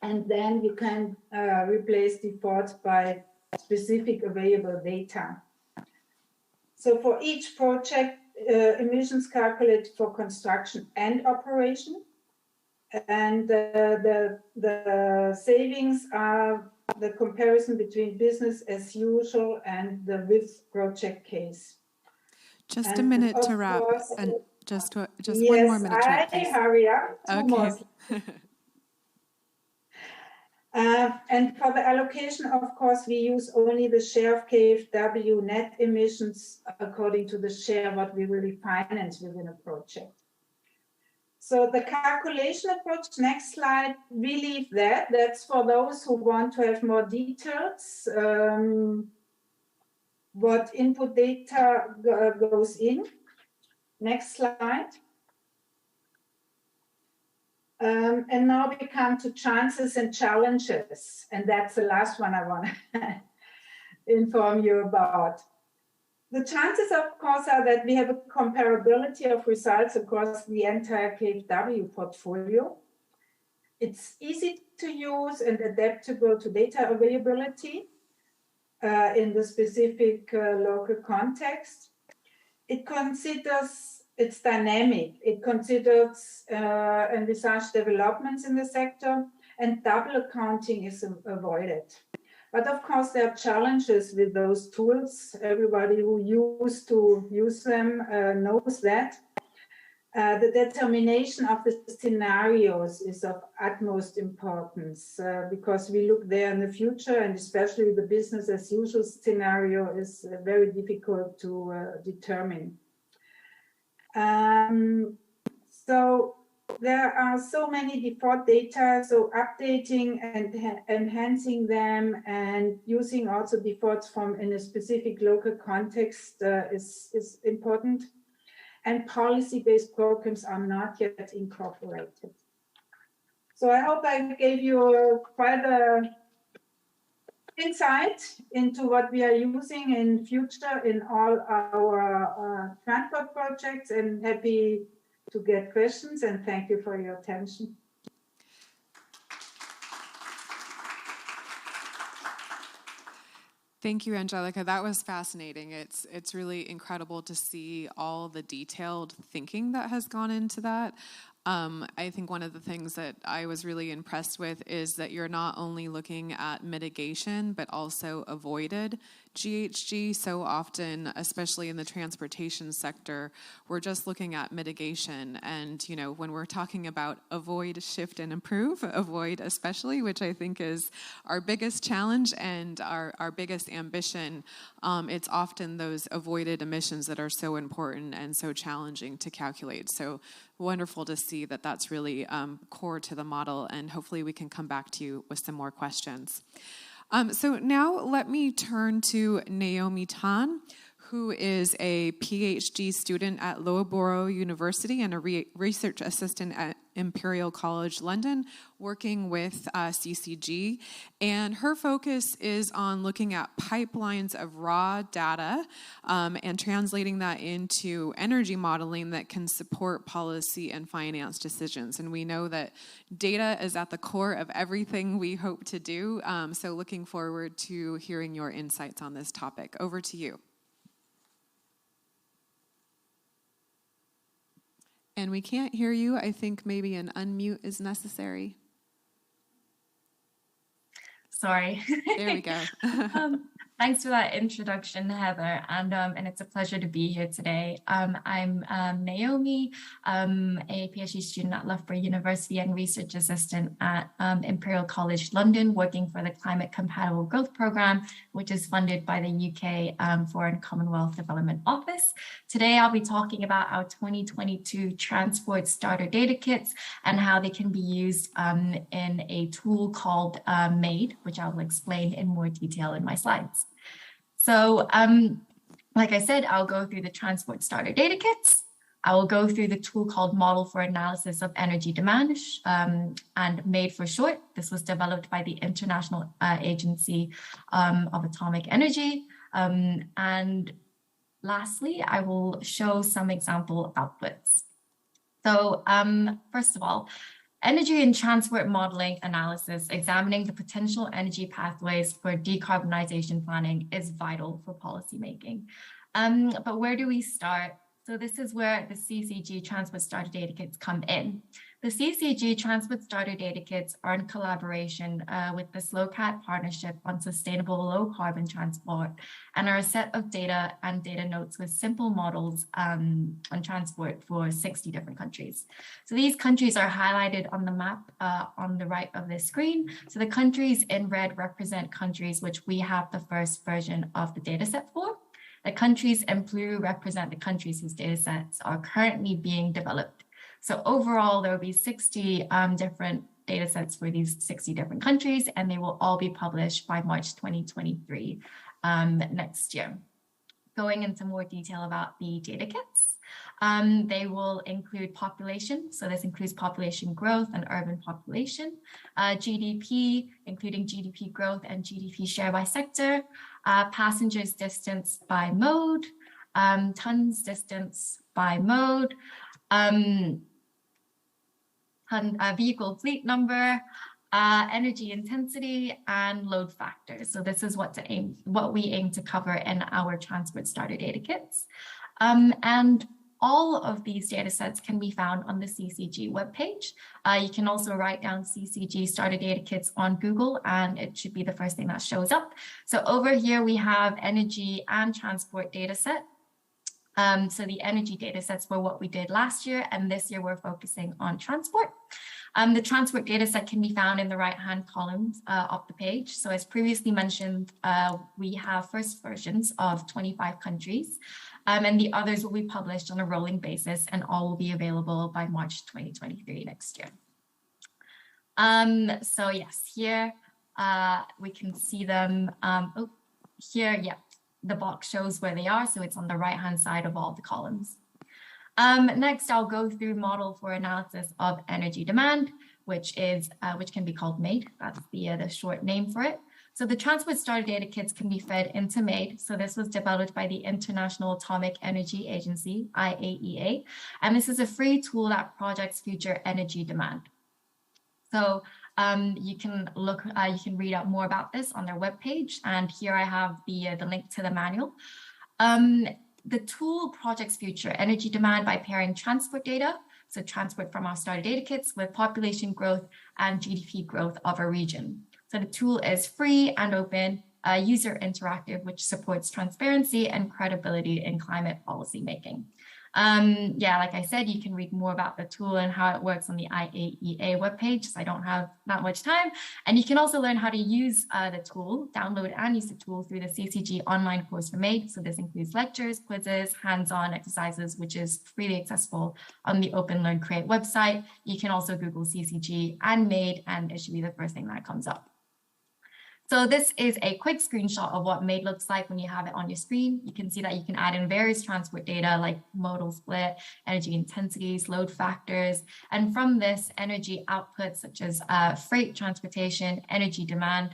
and then you can replace defaults by specific available data. So for each project, emissions calculated for construction and operation, and the savings are the comparison between business as usual and the with project case. Just a minute to wrap, and just yes, 1 more minute to wrap, please. Hurry up. Okay. And for the allocation, of course, we use only the share of KfW net emissions according to the share what we really finance within a project. So the calculation approach, next slide, we leave that. That's for those who want to have more details, what input data goes in. Next slide. And now we come to chances and challenges. And that's the last one I want to inform you about. The chances, of course, are that we have a comparability of results across the entire KfW portfolio. It's easy to use and adaptable to data availability in the specific local context. It's dynamic. It considers envisaged developments in the sector, and double accounting is avoided. But of course, there are challenges with those tools. Everybody who used to use them knows that. The determination of the scenarios is of utmost importance because we look there in the future, and especially the business as usual scenario is very difficult to determine. So there are so many default data, so updating and enhancing them and using also defaults from in a specific local context is important. And policy-based programs are not yet incorporated. So I hope I gave you quite a insight into what we are using in future in all our transport projects, and happy to get questions, and thank you for your attention. Thank you, Angelika. That was fascinating. It's really incredible to see all the detailed thinking that has gone into that. I think one of the things that I was really impressed with is that you're not only looking at mitigation, but also avoided GHG. So often, especially in the transportation sector, we're just looking at mitigation. And, you know, when we're talking about avoid, shift, and improve, avoid especially, which I think is our biggest challenge and our biggest ambition, it's often those avoided emissions that are so important and so challenging to calculate. So wonderful to see that that's really core to the model, and hopefully we can come back to you with some more questions. So now let me turn to Naomi Tan, who is a PhD student at Loughborough University and a research assistant Imperial College London, working with CCG. And her focus is on looking at pipelines of raw data and translating that into energy modeling that can support policy and finance decisions. And we know that data is at the core of everything we hope to do. So looking forward to hearing your insights on this topic. Over to you. And we can't hear you. I think maybe an unmute is necessary. Sorry. There we go. Thanks for that introduction, Heather, and it's a pleasure to be here today. I'm Naomi, a PhD student at Loughborough University and research assistant at Imperial College London, working for the Climate Compatible Growth Programme, which is funded by the UK Foreign Commonwealth Development Office. Today, I'll be talking about our 2022 transport starter data kits and how they can be used in a tool called MADE, which I will explain in more detail in my slides. So, like I said, I'll go through the transport starter data kits. I will go through the tool called Model for Analysis of Energy Demand, and MADE for short. This was developed by the International Agency of Atomic Energy. And lastly, I will show some example outputs. So, first of all, energy and transport modeling analysis, examining the potential energy pathways for decarbonization planning is vital for policymaking. But where do we start? So this is where the CCG Transport Starter Data Kits come in. The CCG Transport Starter Data Kits are in collaboration with the SLOCAT Partnership on Sustainable Low Carbon Transport and are a set of data and data notes with simple models on transport for 60 different countries. So these countries are highlighted on the map on the right of this screen. So the countries in red represent countries which we have the first version of the data set for. The countries in blue represent the countries whose data sets are currently being developed. So overall, there will be 60 different data sets for these 60 different countries, and they will all be published by March 2023 next year. Going into more detail about the data kits, they will include population. So this includes population growth and urban population, GDP, including GDP growth and GDP share by sector, passengers distance by mode, tons distance by mode, vehicle fleet number, energy intensity, and load factor. So this is what we aim to cover in our transport starter data kits. And all of these data sets can be found on the CCG webpage. You can also write down CCG starter data kits on Google, and it should be the first thing that shows up. So over here, we have energy and transport data set. So the energy data sets were what we did last year, and this year we're focusing on transport. The transport data set can be found in the right-hand columns of the page. So as previously mentioned, we have first versions of 25 countries, and the others will be published on a rolling basis, and all will be available by March 2023 next year. So yes, here we can see them. Here, yeah, the box shows where they are, so it's on the right-hand side of all the columns. Next, I'll go through Model for Analysis of Energy Demand, which can be called MADE. That's the short name for it. So the transport starter data kits can be fed into MADE. So this was developed by the International Atomic Energy Agency, IAEA, and this is a free tool that projects future energy demand. So you can read out more about this on their webpage, and here I have the link to the manual. The tool projects future energy demand by pairing transport data, so transport from our starter data kits, with population growth and GDP growth of a region. So the tool is free and open, user interactive, which supports transparency and credibility in climate policy making. Yeah, like I said, you can read more about the tool and how it works on the IAEA webpage, so I don't have that much time. And you can also learn how to use the tool, download and use the tool through the CCG online course for MADE. So this includes lectures, quizzes, hands-on exercises, which is freely accessible on the Open Learn Create website. You can also Google CCG and MADE, and it should be the first thing that comes up. So this is a quick screenshot of what MADE looks like when you have it on your screen. You can see that you can add in various transport data like modal split, energy intensities, load factors, and from this, energy outputs such as freight transportation, energy demand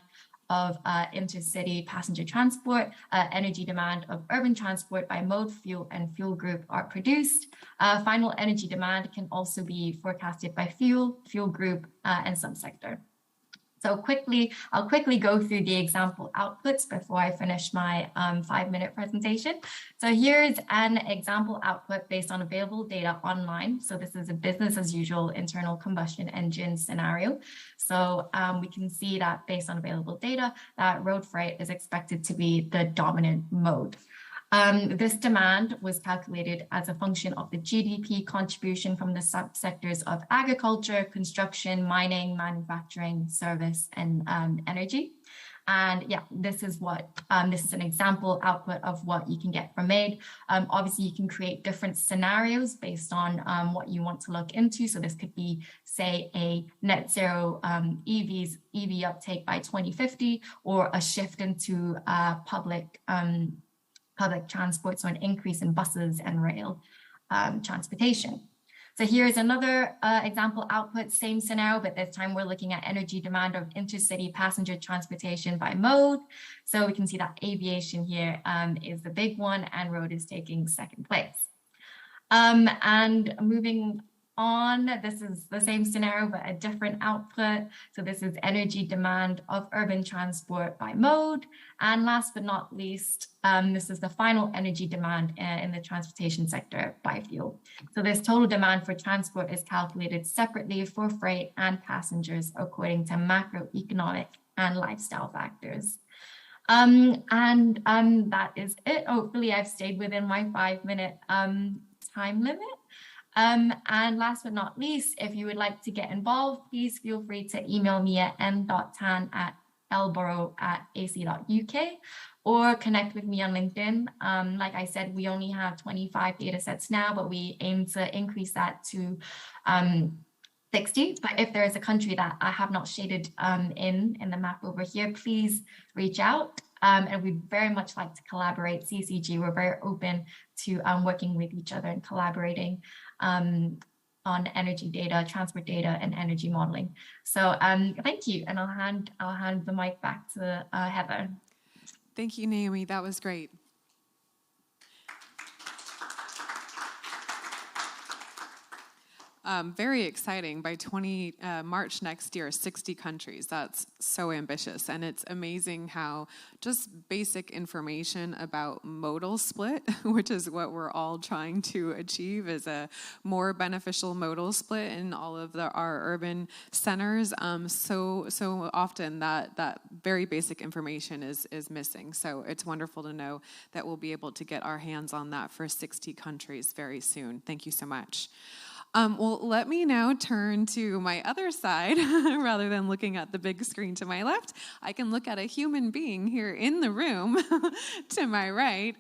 of intercity passenger transport, energy demand of urban transport by mode, fuel, and fuel group are produced. Final energy demand can also be forecasted by fuel, fuel group, and subsector. So I'll quickly go through the example outputs before I finish my 5-minute presentation. So here's an example output based on available data online. So this is a business as usual internal combustion engine scenario. So we can see that based on available data, that road freight is expected to be the dominant mode. This demand was calculated as a function of the GDP contribution from the subsectors of agriculture, construction, mining, manufacturing, service, and energy. And yeah, this is an example output of what you can get from MADE. Obviously, you can create different scenarios based on what you want to look into. So this could be, say, a net zero EV uptake by 2050, or a shift into public transport, so an increase in buses and rail transportation. So here's another example output, same scenario, but this time we're looking at energy demand of intercity passenger transportation by mode. So we can see that aviation here is the big one, and road is taking second place. And moving on, this is the same scenario, but a different output. So this is energy demand of urban transport by mode. And last but not least, this is the final energy demand in the transportation sector by fuel. So this total demand for transport is calculated separately for freight and passengers according to macroeconomic and lifestyle factors. And that is it. Hopefully I've stayed within my 5-minute time limit. And last but not least, if you would like to get involved, please feel free to email me at m.tan@lborough@ac.uk or connect with me on LinkedIn. Like I said, we only have 25 data sets now, but we aim to increase that to 60. But if there is a country that I have not shaded in the map over here, please reach out. And we'd very much like to collaborate. CCG, we're very open to working with each other and collaborating on energy data, transport data, and energy modeling. So thank you, and I'll hand the mic back to Heather. Thank you, Naomi. That was great. Very exciting. By March next year, 60 countries. That's so ambitious. And it's amazing how just basic information about modal split, which is what we're all trying to achieve, is a more beneficial modal split in all of our urban centers. So often that very basic information is missing. So it's wonderful to know that we'll be able to get our hands on that for 60 countries very soon. Thank you so much. Well, let me now turn to my other side. Rather than looking at the big screen to my left, I can look at a human being here in the room to my right.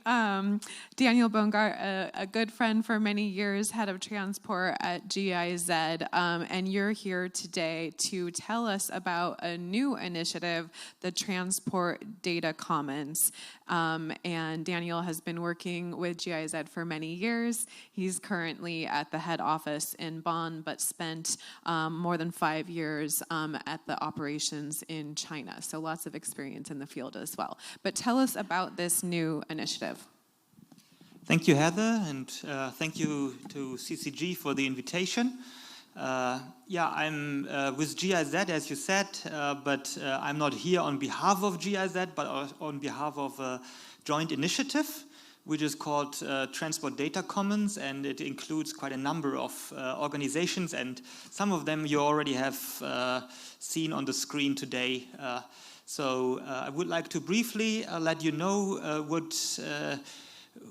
Daniel Bongart, a good friend for many years, head of transport at GIZ, and you're here today to tell us about a new initiative, the Transport Data Commons. And Daniel has been working with GIZ for many years. He's currently at the head office in Bonn, but spent more than 5 years at the operations in China. So lots of experience in the field as well. But tell us about this new initiative. Thank you, Heather, and thank you to CCG for the invitation. I'm with GIZ, as you said, but I'm not here on behalf of GIZ, but on behalf of a joint initiative, which is called Transport Data Commons, and it includes quite a number of organizations, and some of them you already have seen on the screen today. So I would like to briefly let you know what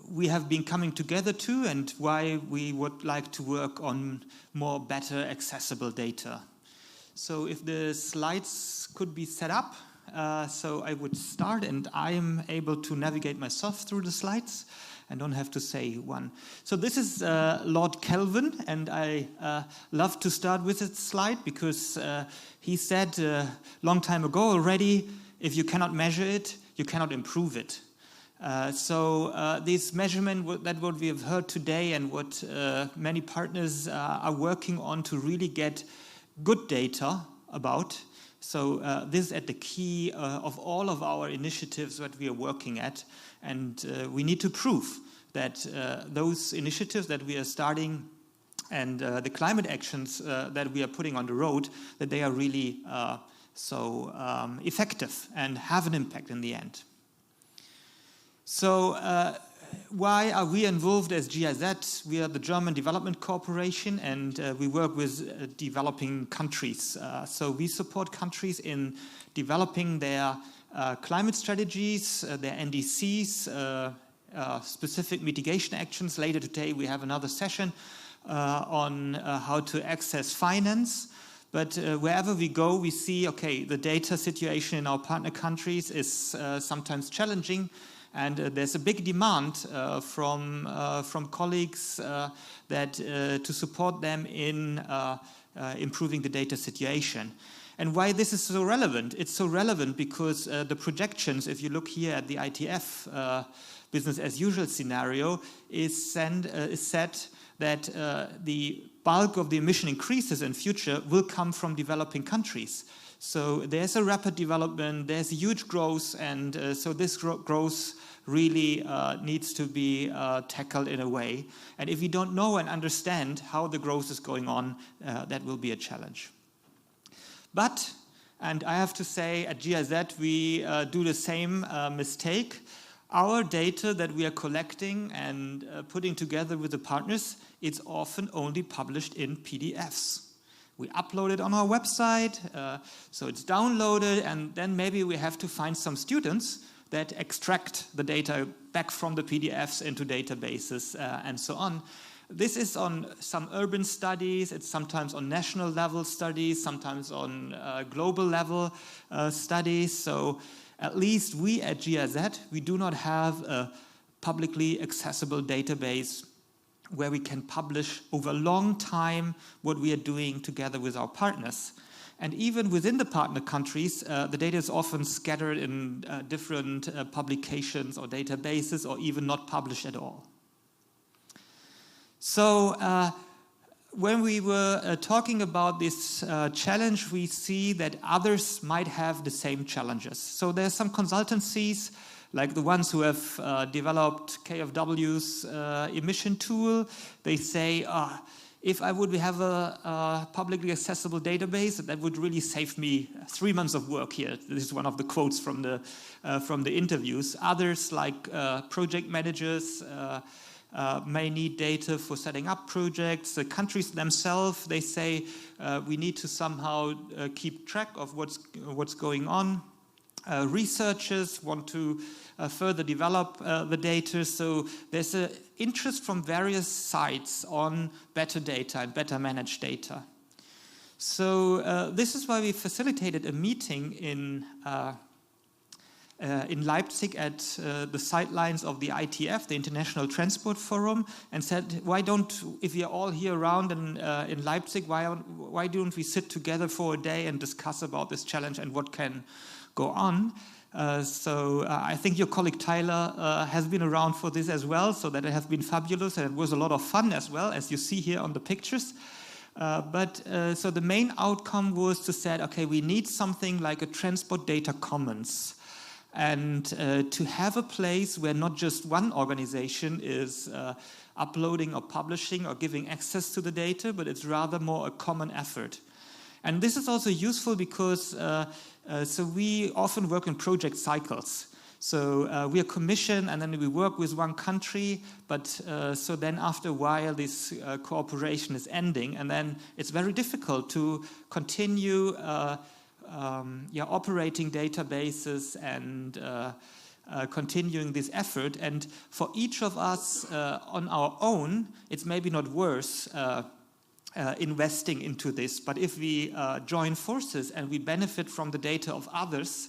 we have been coming together to and why we would like to work on more better accessible data. So if the slides could be set up. So I would start, and I am able to navigate myself through the slides and don't have to say one. So this is Lord Kelvin, and I love to start with this slide because he said a long time ago already, if you cannot measure it, you cannot improve it. This measurement, that what we have heard today and what many partners are working on to really get good data about. So this is at the key of all of our initiatives that we are working at. And we need to prove that those initiatives that we are starting and the climate actions that we are putting on the road, that they are really effective and have an impact in the end. So why are we involved as GIZ? We are the German Development Corporation, and we work with developing countries. So we support countries in developing their climate strategies, their NDCs, specific mitigation actions. Later today we have another session on how to access finance. But wherever we go, we see, okay, the data situation in our partner countries is sometimes challenging. And there's a big demand from colleagues to support them in improving the data situation. And why this is so relevant? It's so relevant because the projections, if you look here at the ITF business as usual scenario, is set that the bulk of the emission increases in future will come from developing countries. So there's a rapid development, there's a huge growth, and so this growth really needs to be tackled in a way. And if we don't know and understand how the growth is going on, that will be a challenge. But, and I have to say, at GIZ we do the same mistake. Our data that we are collecting and putting together with the partners, it's often only published in PDFs. We upload it on our website, so it's downloaded, and then maybe we have to find some students that extract the data back from the PDFs into databases and so on. This is on some urban studies, it's sometimes on national level studies, sometimes on global level studies. So at least we at GIZ, we do not have a publicly accessible database where we can publish over a long time what we are doing together with our partners. And even within the partner countries, the data is often scattered in different publications or databases, or even not published at all. So when we were talking about this challenge, we see that others might have the same challenges. So there's some consultancies, like the ones who have developed KfW's emission tool. They say, if I would have a publicly accessible database, that would really save me 3 months of work here. This is one of the quotes from the interviews. Others, like project managers, may need data for setting up projects. The countries themselves, they say, we need to somehow keep track of what's going on. Researchers want to further develop the data, so there's an interest from various sides on better data and better managed data. So this is why we facilitated a meeting in Leipzig at the sidelines of the ITF, the International Transport Forum, and said, why don't, if we are all here around in Leipzig, why don't we sit together for a day and discuss about this challenge and what can go on? So I think your colleague Tyler has been around for this as well, so that it has been fabulous and it was a lot of fun as well, as you see here on the pictures. So the main outcome was to say, okay, we need something like a transport data commons, and to have a place where not just one organization is uploading or publishing or giving access to the data, but it's rather more a common effort. And this is also useful because so we often work in project cycles. So we are commissioned and then we work with one country, but so then after a while this cooperation is ending, and then it's very difficult to continue operating databases and continuing this effort. And for each of us on our own, it's maybe not worth investing into this, but if we join forces and we benefit from the data of others,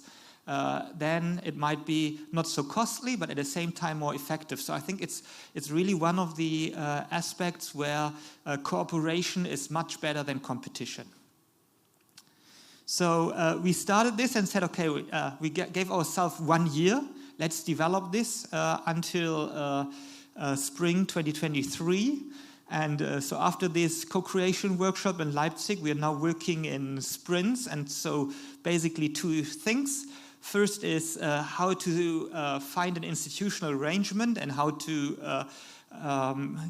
then it might be not so costly, but at the same time more effective. So I think it's really one of the aspects where cooperation is much better than competition. So we started this and said, okay, we gave ourselves 1 year. Let's develop this until spring 2023. And so after this co-creation workshop in Leipzig, we are now working in sprints. And so basically 2 things. First is how to find an institutional arrangement and how to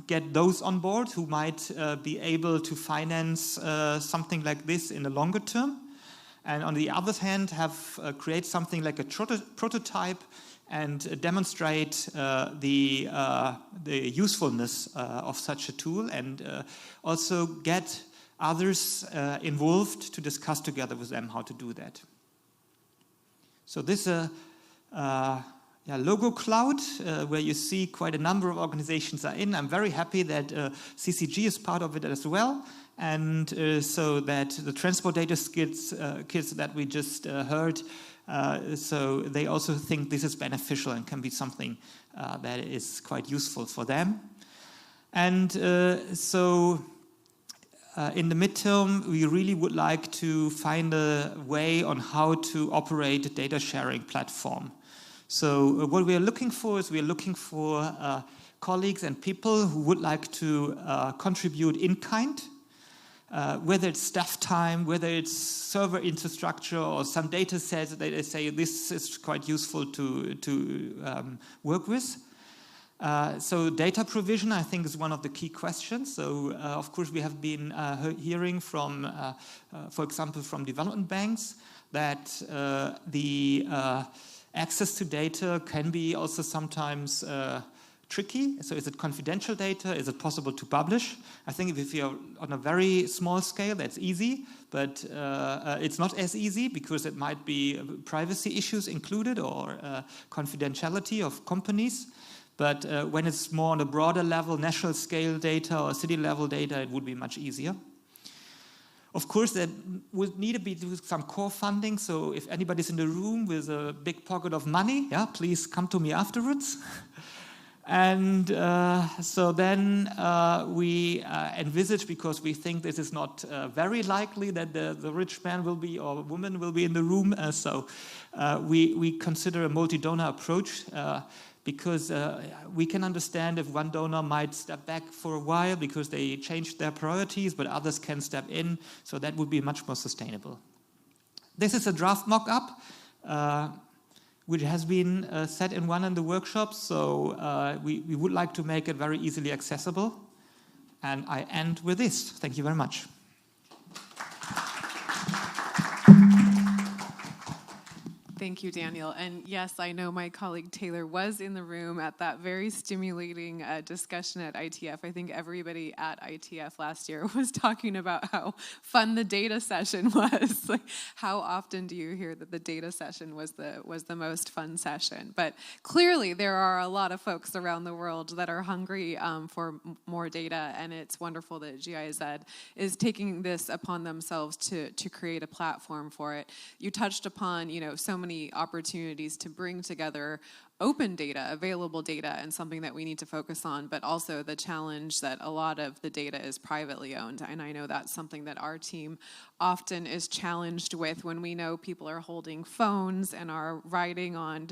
get those on board who might be able to finance something like this in the longer term. And on the other hand, create something like a prototype and demonstrate the usefulness of such a tool, and also get others involved to discuss together with them how to do that. So this is a logo cloud where you see quite a number of organizations are in. I'm very happy that CCG is part of it as well. And so that the transport data kids that we just heard, so they also think this is beneficial and can be something that is quite useful for them. And so in the midterm, we really would like to find a way on how to operate a data sharing platform. So what we are looking for is colleagues and people who would like to contribute in kind, whether it's staff time, whether it's server infrastructure or some data sets that they say this is quite useful to work with. So data provision, I think, is one of the key questions. So, of course, we have been hearing from, for example, from development banks that the access to data can be also sometimes tricky. So is it confidential data? Is it possible to publish? I think if you're on a very small scale, that's easy, but it's not as easy because it might be privacy issues included or confidentiality of companies. But when it's more on a broader level, national scale data or city level data, it would be much easier. Of course, there would need to be some core funding. So if anybody's in the room with a big pocket of money, please come to me afterwards. And so then we envisage, because we think this is not very likely that the rich man will be or woman will be in the room. So we consider a multi-donor approach. Because we can understand if one donor might step back for a while because they changed their priorities, but others can step in, so that would be much more sustainable. This is a draft mock-up, which has been set in one of the workshops, so we would like to make it very easily accessible. And I end with this. Thank you very much. Thank you, Daniel. And yes, I know my colleague Taylor was in the room at that very stimulating discussion at ITF. I think everybody at ITF last year was talking about how fun the data session was. Like, how often do you hear that the data session was the most fun session? But clearly, there are a lot of folks around the world that are hungry for more data, and it's wonderful that GIZ is taking this upon themselves to create a platform for it. You touched upon, so many opportunities to bring together open data, available data, and something that we need to focus on, but also the challenge that a lot of the data is privately owned. And I know that's something that our team often is challenged with when we know people are holding phones and are riding on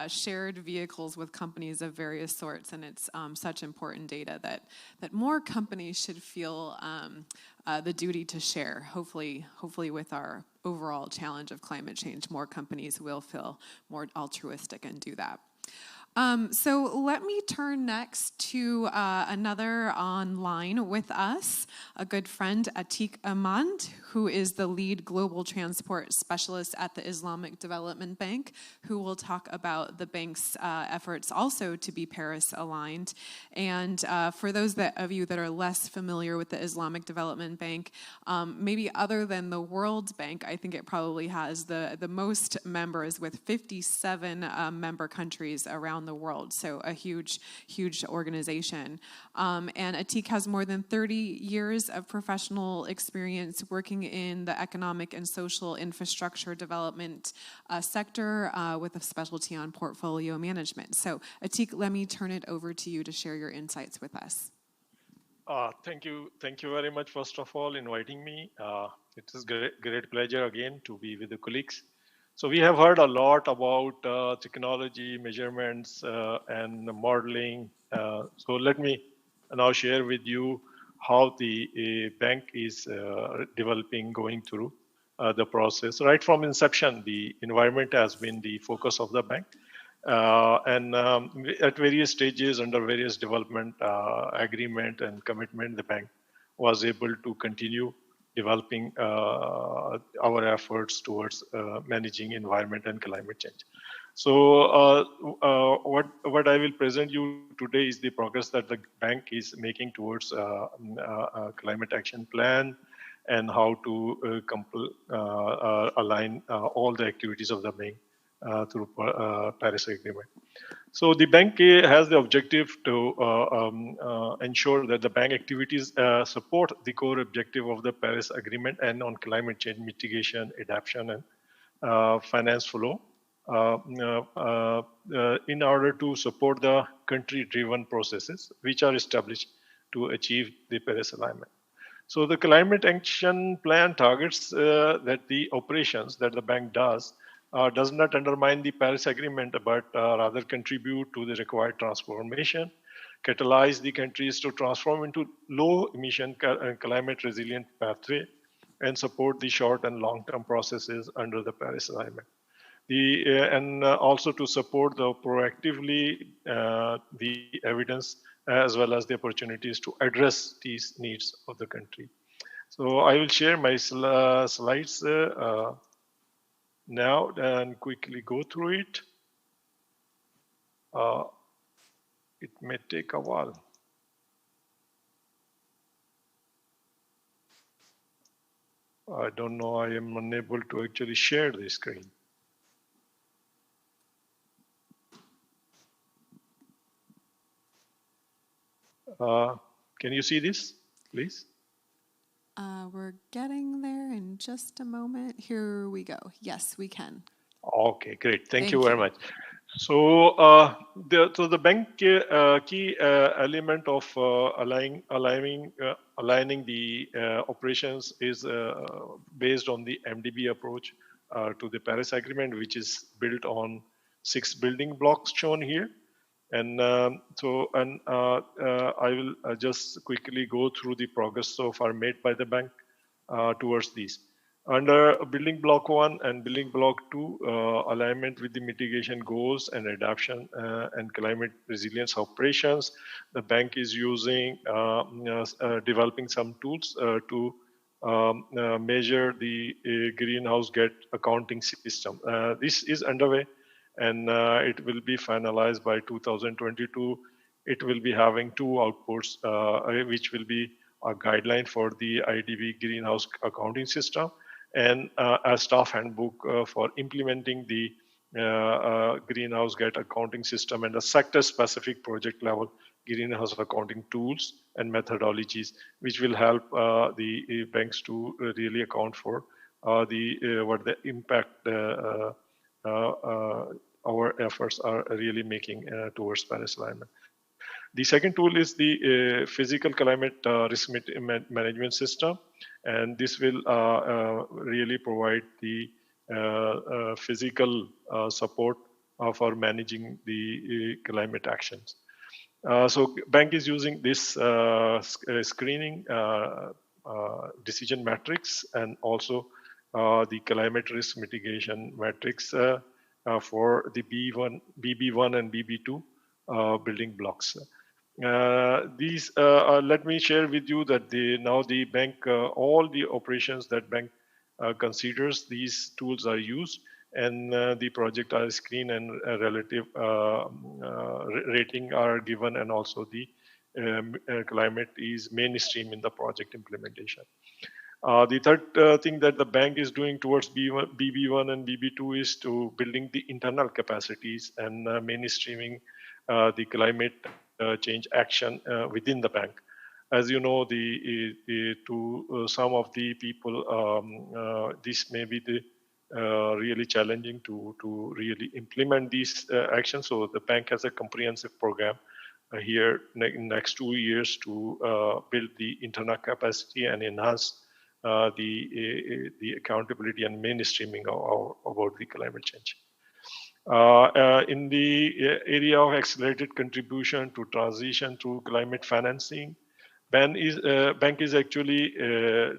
shared vehicles with companies of various sorts, and it's such important data that more companies should feel the duty to share. Hopefully with our overall challenge of climate change, more companies will feel more altruistic and do that. So let me turn next to another online with us, a good friend, Atiq Ahmad, who is the lead global transport specialist at the Islamic Development Bank, who will talk about the bank's efforts also to be Paris-aligned. And for those of you that are less familiar with the Islamic Development Bank, maybe other than the World Bank, I think it probably has the most members with 57 member countries around the world, so a huge organization. And Atiq has more than 30 years of professional experience working in the economic and social infrastructure development sector with a specialty on portfolio management. So Atiq, let me turn it over to you to share your insights with us. Thank you very much, first of all, inviting me. It is great pleasure again to be with the colleagues. So we have heard a lot about technology, measurements, and modeling. So let me now share with you how the bank is developing, going through the process. Right from inception, the environment has been the focus of the bank. And at various stages, under various development agreement and commitment, the bank was able to continue developing our efforts towards managing environment and climate change. So what I will present you today is the progress that the bank is making towards a climate action plan, and how to align all the activities of the bank through Paris Agreement. So the bank has the objective to ensure that the bank activities support the core objective of the Paris Agreement and on climate change mitigation, adaptation, and finance flow in order to support the country-driven processes which are established to achieve the Paris alignment. So the climate action plan targets that the operations that the bank does not undermine the Paris Agreement, but rather contribute to the required transformation, catalyze the countries to transform into low-emission climate-resilient pathway, and support the short and long-term processes under the Paris Alignment. And also to support the proactively the evidence as well as the opportunities to address these needs of the country. So I will share my slides now and quickly go through it. It may take a while. I don't know, I am unable to actually share the screen. Can you see this, please? We're getting there in just a moment. Here we go. Yes, we can. Okay, great. Thank you very much. So, the bank key element of aligning the operations is based on the MDB approach to the Paris Agreement, which is built on 6 building blocks shown here. And I will just quickly go through the progress so far made by the bank towards these. Under building block 1 and building block 2, alignment with the mitigation goals and adaptation and climate resilience operations, the bank is using developing some tools to measure the greenhouse gas accounting system. This is underway, and it will be finalized by 2022. It will be having 2 outputs, which will be a guideline for the IsDB greenhouse accounting system, and a staff handbook for implementing the greenhouse gas accounting system and a sector-specific project level greenhouse accounting tools and methodologies, which will help the banks to really account for what the impact our efforts are really making towards Paris alignment. The second tool is the physical climate risk management system, and this will really provide the physical support for managing the climate actions. So bank is using this screening decision metrics and also the climate risk mitigation metrics for the BB1 and BB2 building blocks. These let me share with you that now the bank, all the operations that bank considers, these tools are used, and the project are screened and relative rating are given, and also the climate is mainstream in the project implementation. The third thing that the bank is doing towards BB1 and BB2 is to building the internal capacities and mainstreaming the climate change action within the bank. As you know, to some of the people, this may be really challenging to really implement these actions. So the bank has a comprehensive program here in next 2 years to build the internal capacity and enhance the accountability and mainstreaming about the climate change. In the area of accelerated contribution to transition through climate financing, bank is actually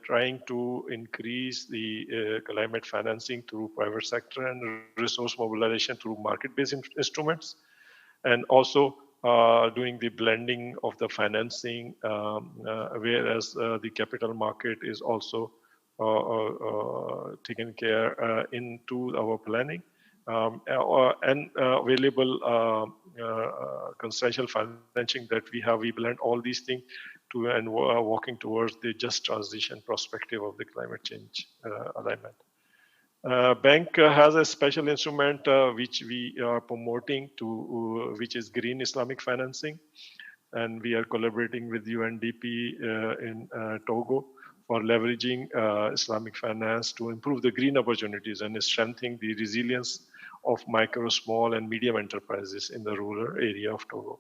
trying to increase the climate financing through private sector and resource mobilization through market-based instruments, and also doing the blending of the financing, whereas the capital market is also taken care into our planning. And available consensual financing that we have, we blend all these things to and walking towards the just transition perspective of the climate change alignment. Bank has a special instrument which we are promoting to, which is green Islamic financing, and we are collaborating with UNDP in Togo for leveraging Islamic finance to improve the green opportunities and strengthening the resilience of micro, small, and medium enterprises in the rural area of Togo.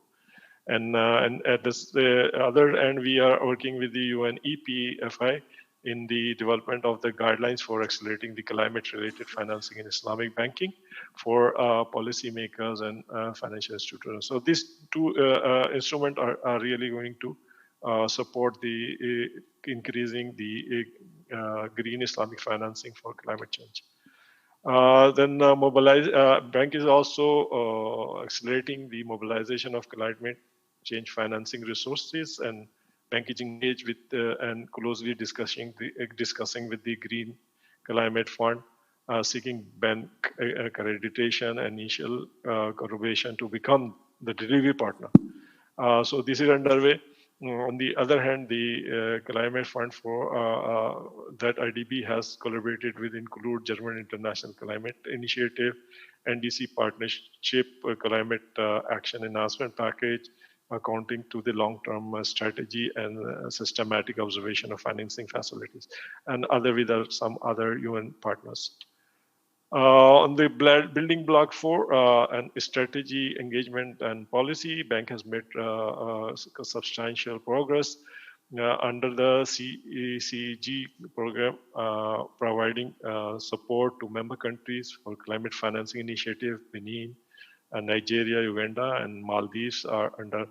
And at the other end, we are working with the UNEP-FI in the development of the guidelines for accelerating the climate-related financing in Islamic banking for policymakers and financial institutions. So these two instruments are really going to support the increasing the green Islamic financing for climate change. Then bank is also accelerating the mobilization of climate change financing resources, and bank is engaged with and closely discussing with the Green Climate Fund, seeking bank accreditation and initial collaboration to become the delivery partner. So this is underway. On the other hand, the Climate Fund for that IDB has collaborated with include German International Climate Initiative, NDC Partnership, Climate Action Enhancement Package, accounting to the long-term strategy and systematic observation of financing facilities, and other with some other UN partners. On the building block for and strategy, engagement, and policy, bank has made substantial progress under the CCG program, providing support to member countries for climate financing initiative. Benin, Nigeria, Uganda, and Maldives are under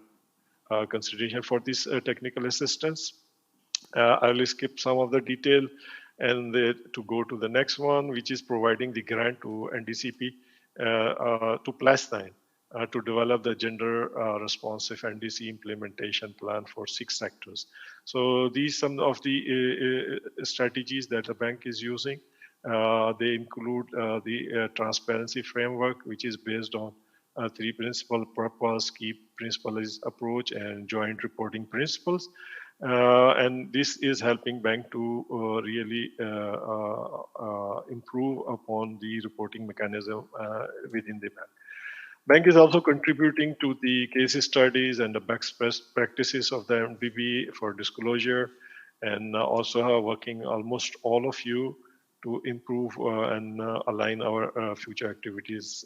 consideration for this technical assistance. I will skip some of the detail and to go to the next one, which is providing the grant to NDCP to Palestine to develop the gender responsive NDC implementation plan for 6 sectors. So these some of the strategies that the bank is using. They include the transparency framework, which is based on 3 principles: purpose, key principle is approach, and joint reporting principles. And this is helping bank to really improve upon the reporting mechanism within the bank. Bank is also contributing to the case studies and the best practices of the MDB for disclosure, and also working almost all of you to improve and align our future activities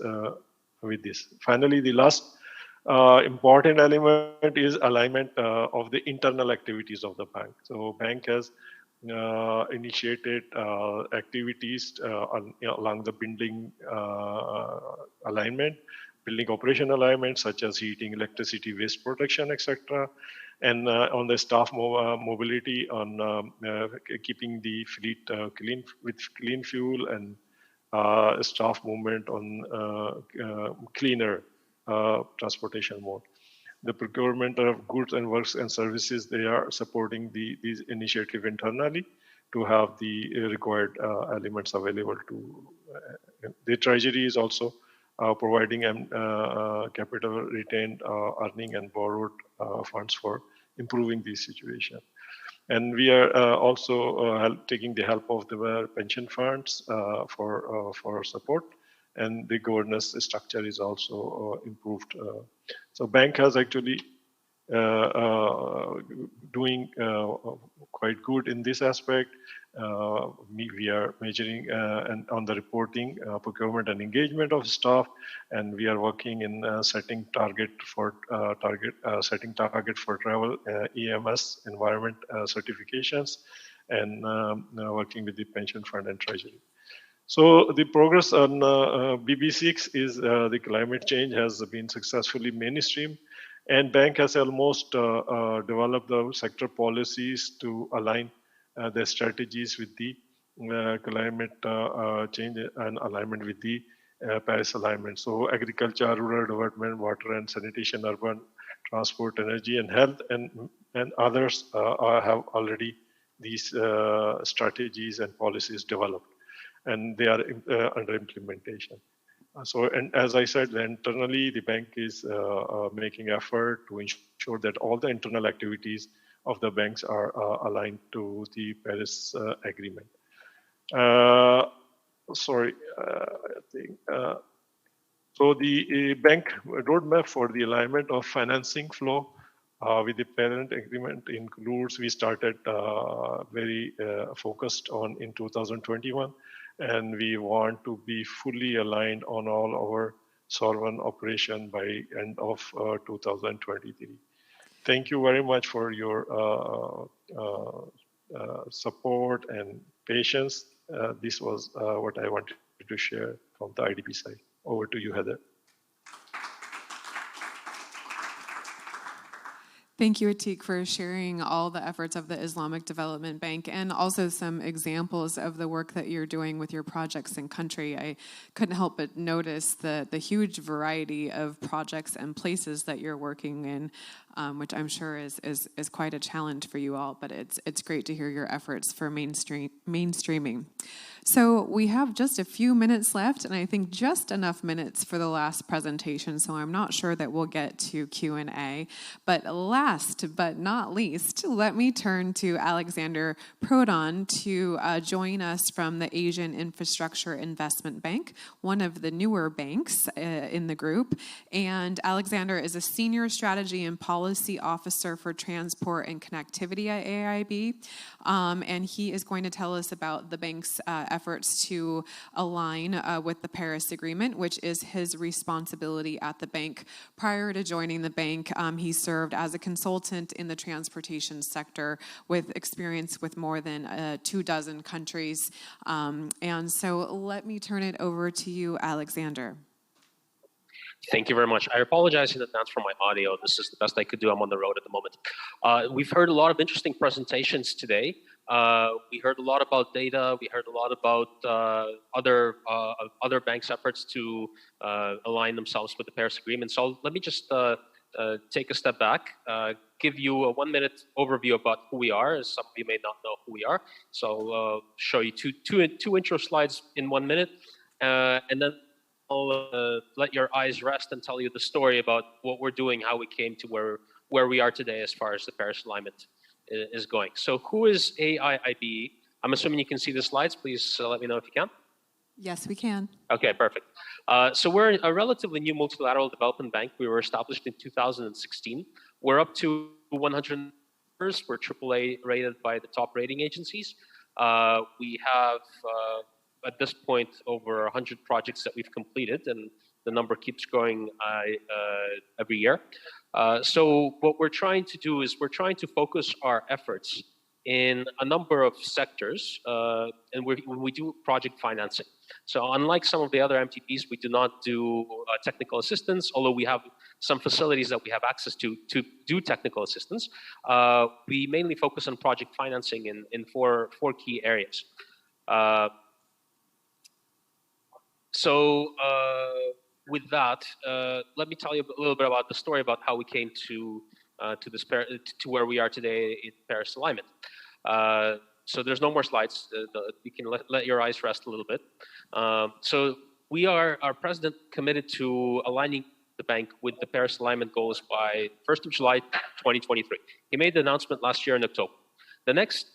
with this. Finally, the last important element is alignment of the internal activities of the bank. So bank has initiated activities along the building alignment, building operation alignment, such as heating, electricity, waste protection, etc. And on the staff mobility, on keeping the fleet clean with clean fuel, and staff movement on cleaner transportation mode. The procurement of goods and works and services, they are supporting these initiative internally to have the required elements available to. The treasury is also providing capital retained earning and borrowed funds for improving the situation. And we are also taking the help of the pension funds for support, and the governance structure is also improved. So bank has actually doing quite good in this aspect. We are measuring and on the reporting, procurement, and engagement of staff, and we are working in setting target for travel, EMS, environment certifications, and working with the pension fund and treasury. So the progress on BB6 is the climate change has been successfully mainstream, and bank has almost developed the sector policies to align their strategies with the climate change and alignment with the Paris alignment. So agriculture, rural development, water and sanitation, urban transport, energy and health, and others have already these strategies and policies developed, and they are under implementation. So, and as I said, internally, the bank is making effort to ensure that all the internal activities of the banks are aligned to the Paris Agreement. I think. So the bank roadmap for the alignment of financing flow with the parent agreement includes, we started very focused on in 2021, and we want to be fully aligned on all our solvent operation by end of 2023. Thank you very much for your support and patience. This was what I wanted to share from the IDB side. Over to you, Heather. Thank you, Atiq, for sharing all the efforts of the Islamic Development Bank and also some examples of the work that you're doing with your projects in country. I couldn't help but notice the huge variety of projects and places that you're working in, which I'm sure is quite a challenge for you all, but it's great to hear your efforts for mainstreaming. So we have just a few minutes left, and I think just enough minutes for the last presentation, so I'm not sure that we'll get to Q&A. But last but not least, let me turn to Alexandr Prodan to join us from the Asian Infrastructure Investment Bank, one of the newer banks in the group. And Alexandr is a Senior Strategy and Policy Officer for Transport and Connectivity at AIIB, and he is going to tell us about the bank's efforts to align with the Paris Agreement, which is his responsibility at the bank. Prior to joining the bank, he served as a consultant in the transportation sector with experience with more than 24 countries. And so let me turn it over to you, Alexandr. Thank you very much. I apologize in advance for my audio. This is the best I could do. I'm on the road at the moment. We've heard a lot of interesting presentations today. We heard a lot about data. We heard a lot about other banks' efforts to align themselves with the Paris Agreement. So let me just take a step back, give you a 1-minute overview about who we are, as some of you may not know who we are. So I'll show you two intro slides in 1 minute, and then I'll let your eyes rest and tell you the story about what we're doing, how we came to where we are today as far as the Paris alignment is going. So who is AIIB? I'm assuming you can see the slides. Please let me know if you can. Yes, we can. Okay, perfect. So we're a relatively new multilateral development bank. We were established in 2016. We're up to 100 members. We're AAA rated by the top rating agencies. We have, at this point, over 100 projects that we've completed, and the number keeps growing every year. So what we're trying to do is we're trying to focus our efforts in a number of sectors, and when we do project financing. So unlike some of the other MDBs, we do not do technical assistance, although we have some facilities that we have access to do technical assistance. We mainly focus on project financing in four key areas. With that, let me tell you a little bit about the story about how we came to where we are today in Paris alignment. So there's no more slides. You can let your eyes rest a little bit. So we are, our president, committed to aligning the bank with the Paris alignment goals by 1st of July 2023. He made the announcement last year in October. The next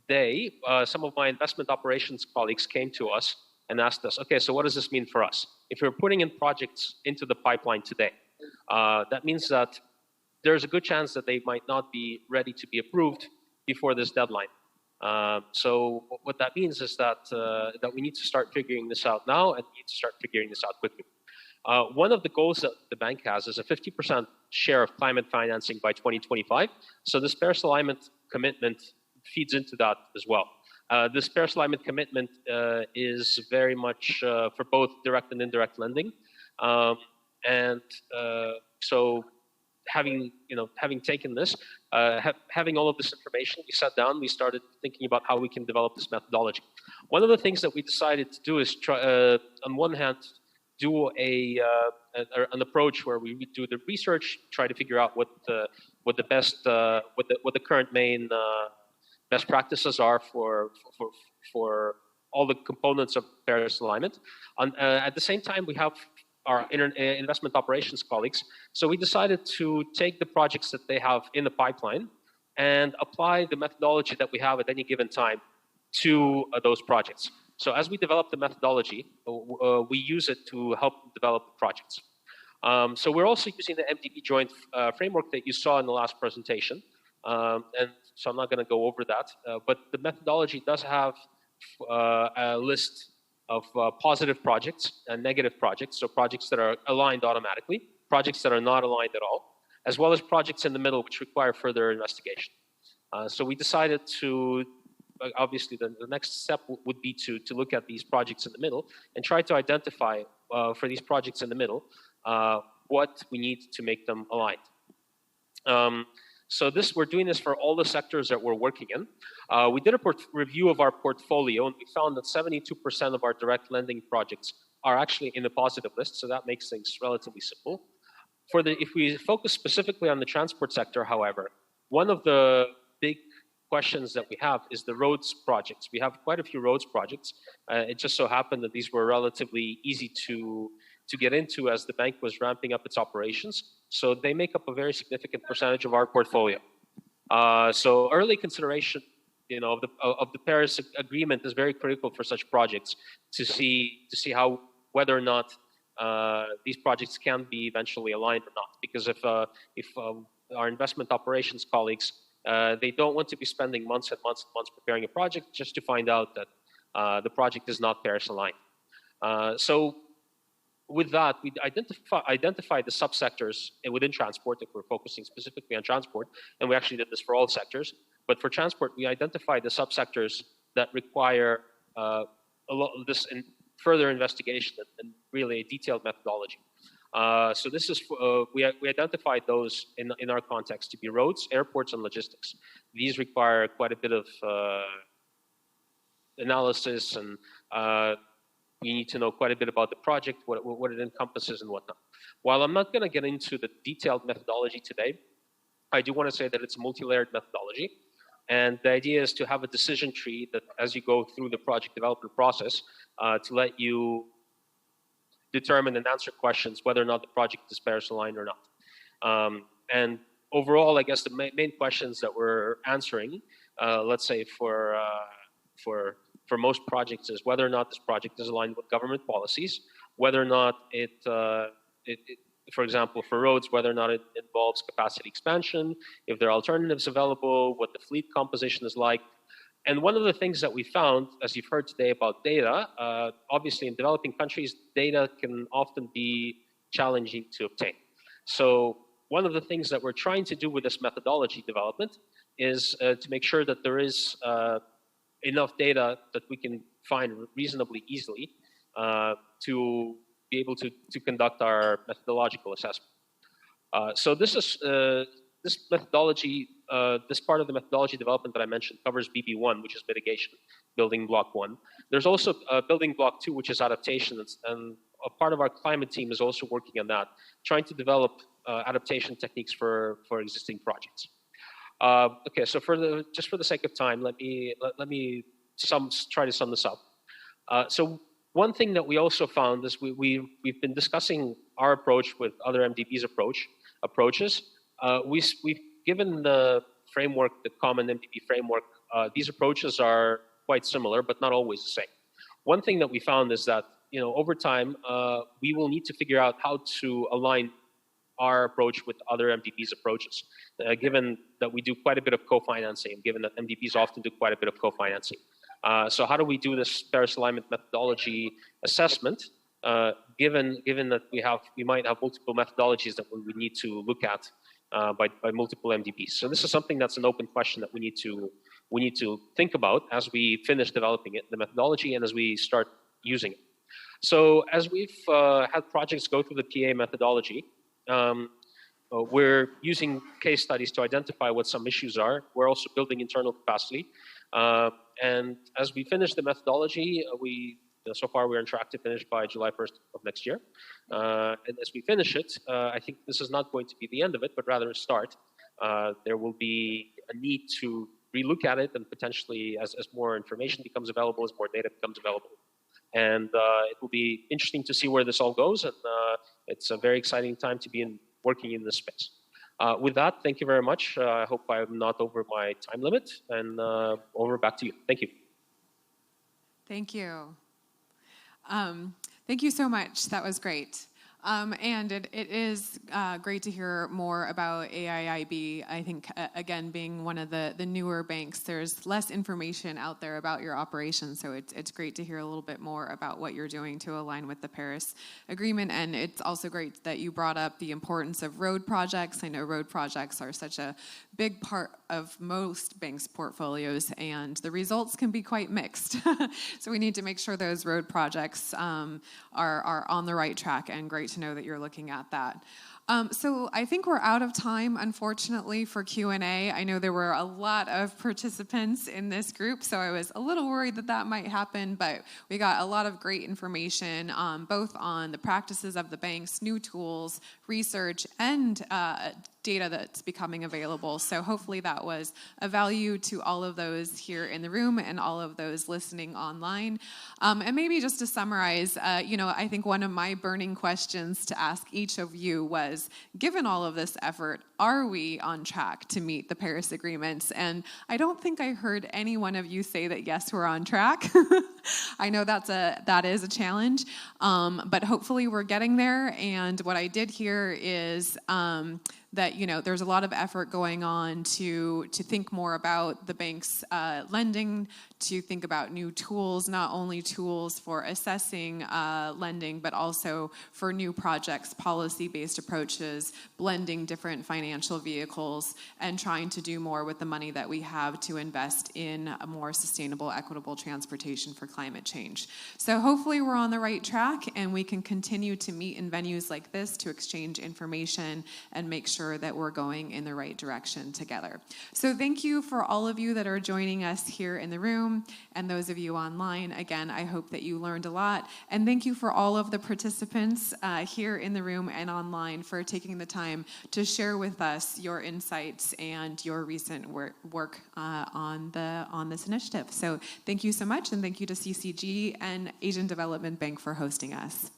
day, some of my investment operations colleagues came to us and asked us, okay, so what does this mean for us? If you're putting in projects into the pipeline today, that means that there's a good chance that they might not be ready to be approved before this deadline. So what that means is that that we need to start figuring this out now, and we need to start figuring this out quickly. One of the goals that the bank has is a 50% share of climate financing by 2025. So this Paris alignment commitment feeds into that as well. This Paris alignment commitment is very much for both direct and indirect lending, so having taken this, having all of this information, we sat down, we started thinking about how we can develop this methodology. One of the things that we decided to do is try, on one hand, do an approach where we do the research, try to figure out what the current main best practices are for all the components of Paris alignment. At the same time, we have our investment operations colleagues. So we decided to take the projects that they have in the pipeline and apply the methodology that we have at any given time to those projects. So as we develop the methodology, we use it to help develop projects. So we're also using the MDB joint framework that you saw in the last presentation. And so I'm not going to go over that, but the methodology does have a list of positive projects and negative projects, so projects that are aligned automatically, projects that are not aligned at all, as well as projects in the middle which require further investigation. So we decided to, obviously the next step would be to look at these projects in the middle and try to identify for these projects in the middle what we need to make them aligned. So we're doing this for all the sectors that we're working in. We did a review of our portfolio, and we found that 72% of our direct lending projects are actually in the positive list, so that makes things relatively simple. If we focus specifically on the transport sector, however, one of the big questions that we have is the roads projects. We have quite a few roads projects. It just so happened that these were relatively easy to get into as the bank was ramping up its operations. So they make up a very significant percentage of our portfolio. So early consideration, of the Paris Agreement is very critical for such projects to see whether or not these projects can be eventually aligned or not. Because if our investment operations colleagues, they don't want to be spending months and months and months preparing a project just to find out that the project is not Paris aligned. So with that, we identify the subsectors within transport, if we're focusing specifically on transport, and we actually did this for all sectors. But for transport, we identify the subsectors that require a lot of this further investigation and really a detailed methodology. So this is we identified those in our context to be roads, airports, and logistics. These require quite a bit of analysis, and you need to know quite a bit about the project, what it encompasses, and whatnot. While I'm not going to get into the detailed methodology today, I do want to say that it's a multi-layered methodology. And the idea is to have a decision tree that, as you go through the project development process, to let you determine and answer questions whether or not the project is Paris aligned or not. And overall, I guess the main questions that we're answering, let's say for most projects, is whether or not this project is aligned with government policies, whether or not for example, for roads, whether or not it involves capacity expansion, if there are alternatives available, what the fleet composition is like. And one of the things that we found, as you've heard today about data, obviously in developing countries, data can often be challenging to obtain. So one of the things that we're trying to do with this methodology development is to make sure that there is enough data that we can find reasonably easily to be able to conduct our methodological assessment. So this methodology, this part of the methodology development that I mentioned covers BB1, which is mitigation, building block 1. There's also building block 2, which is adaptation, and a part of our climate team is also working on that, trying to develop adaptation techniques for existing projects. Okay, so just for the sake of time, let me try to sum this up. So one thing that we also found is we've been discussing our approach with other MDBs approaches. We've given the framework, the common MDB framework, these approaches are quite similar, but not always the same. One thing that we found is that, over time, we will need to figure out how to align our approach with other MDBs approaches, given that we do quite a bit of co-financing, given that MDBs often do quite a bit of co-financing. So how do we do this Paris alignment methodology assessment, given that we might have multiple methodologies that we need to look at by multiple MDBs? So this is something that's an open question that we need to we need to think about as we finish developing it, the methodology, and as we start using it. So as we've had projects go through the PA methodology, we're using case studies to identify what some issues are. We're also building internal capacity. And as we finish the methodology, so far we're on track to finish by July 1st of next year. And as we finish it, I think this is not going to be the end of it, but rather a start. There will be a need to relook at it, and potentially as more information becomes available, as more data becomes available. And it will be interesting to see where this all goes. And it's a very exciting time to be working in this space. With that, thank you very much. I hope I'm not over my time limit, and over back to you. Thank you. Thank you. Thank you so much. That was great. And it is great to hear more about AIIB. I think, again, being one of the newer banks, there's less information out there about your operations, so it's great to hear a little bit more about what you're doing to align with the Paris Agreement. And it's also great that you brought up the importance of road projects. I know road projects are such a big part of most banks' portfolios, and the results can be quite mixed. So we need to make sure those road projects are on the right track, and great to know that you're looking at that. So I think we're out of time, unfortunately, for Q&A. I know there were a lot of participants in this group, so I was a little worried that might happen, but we got a lot of great information, both on the practices of the banks, new tools, research, and data that's becoming available. So hopefully that was a value to all of those here in the room and all of those listening online. And maybe just to summarize, I think one of my burning questions to ask each of you was, given all of this effort, are we on track to meet the Paris agreements? And I don't think I heard any one of you say that yes, we're on track. I know that is a challenge, but hopefully we're getting there. And what I did hear is that there's a lot of effort going on to think more about the bank's lending, to think about new tools, not only tools for assessing lending, but also for new projects, policy-based approaches, blending different financial vehicles, and trying to do more with the money that we have to invest in a more sustainable, equitable transportation for climate change. So hopefully we're on the right track, and we can continue to meet in venues like this to exchange information and make sure that we're going in the right direction together. So thank you for all of you that are joining us here in the room, and those of you online. Again, I hope that you learned a lot. And thank you for all of the participants here in the room and online for taking the time to share with us your insights and your recent work on this initiative. So thank you so much, and thank you to CCG and Asian Development Bank for hosting us.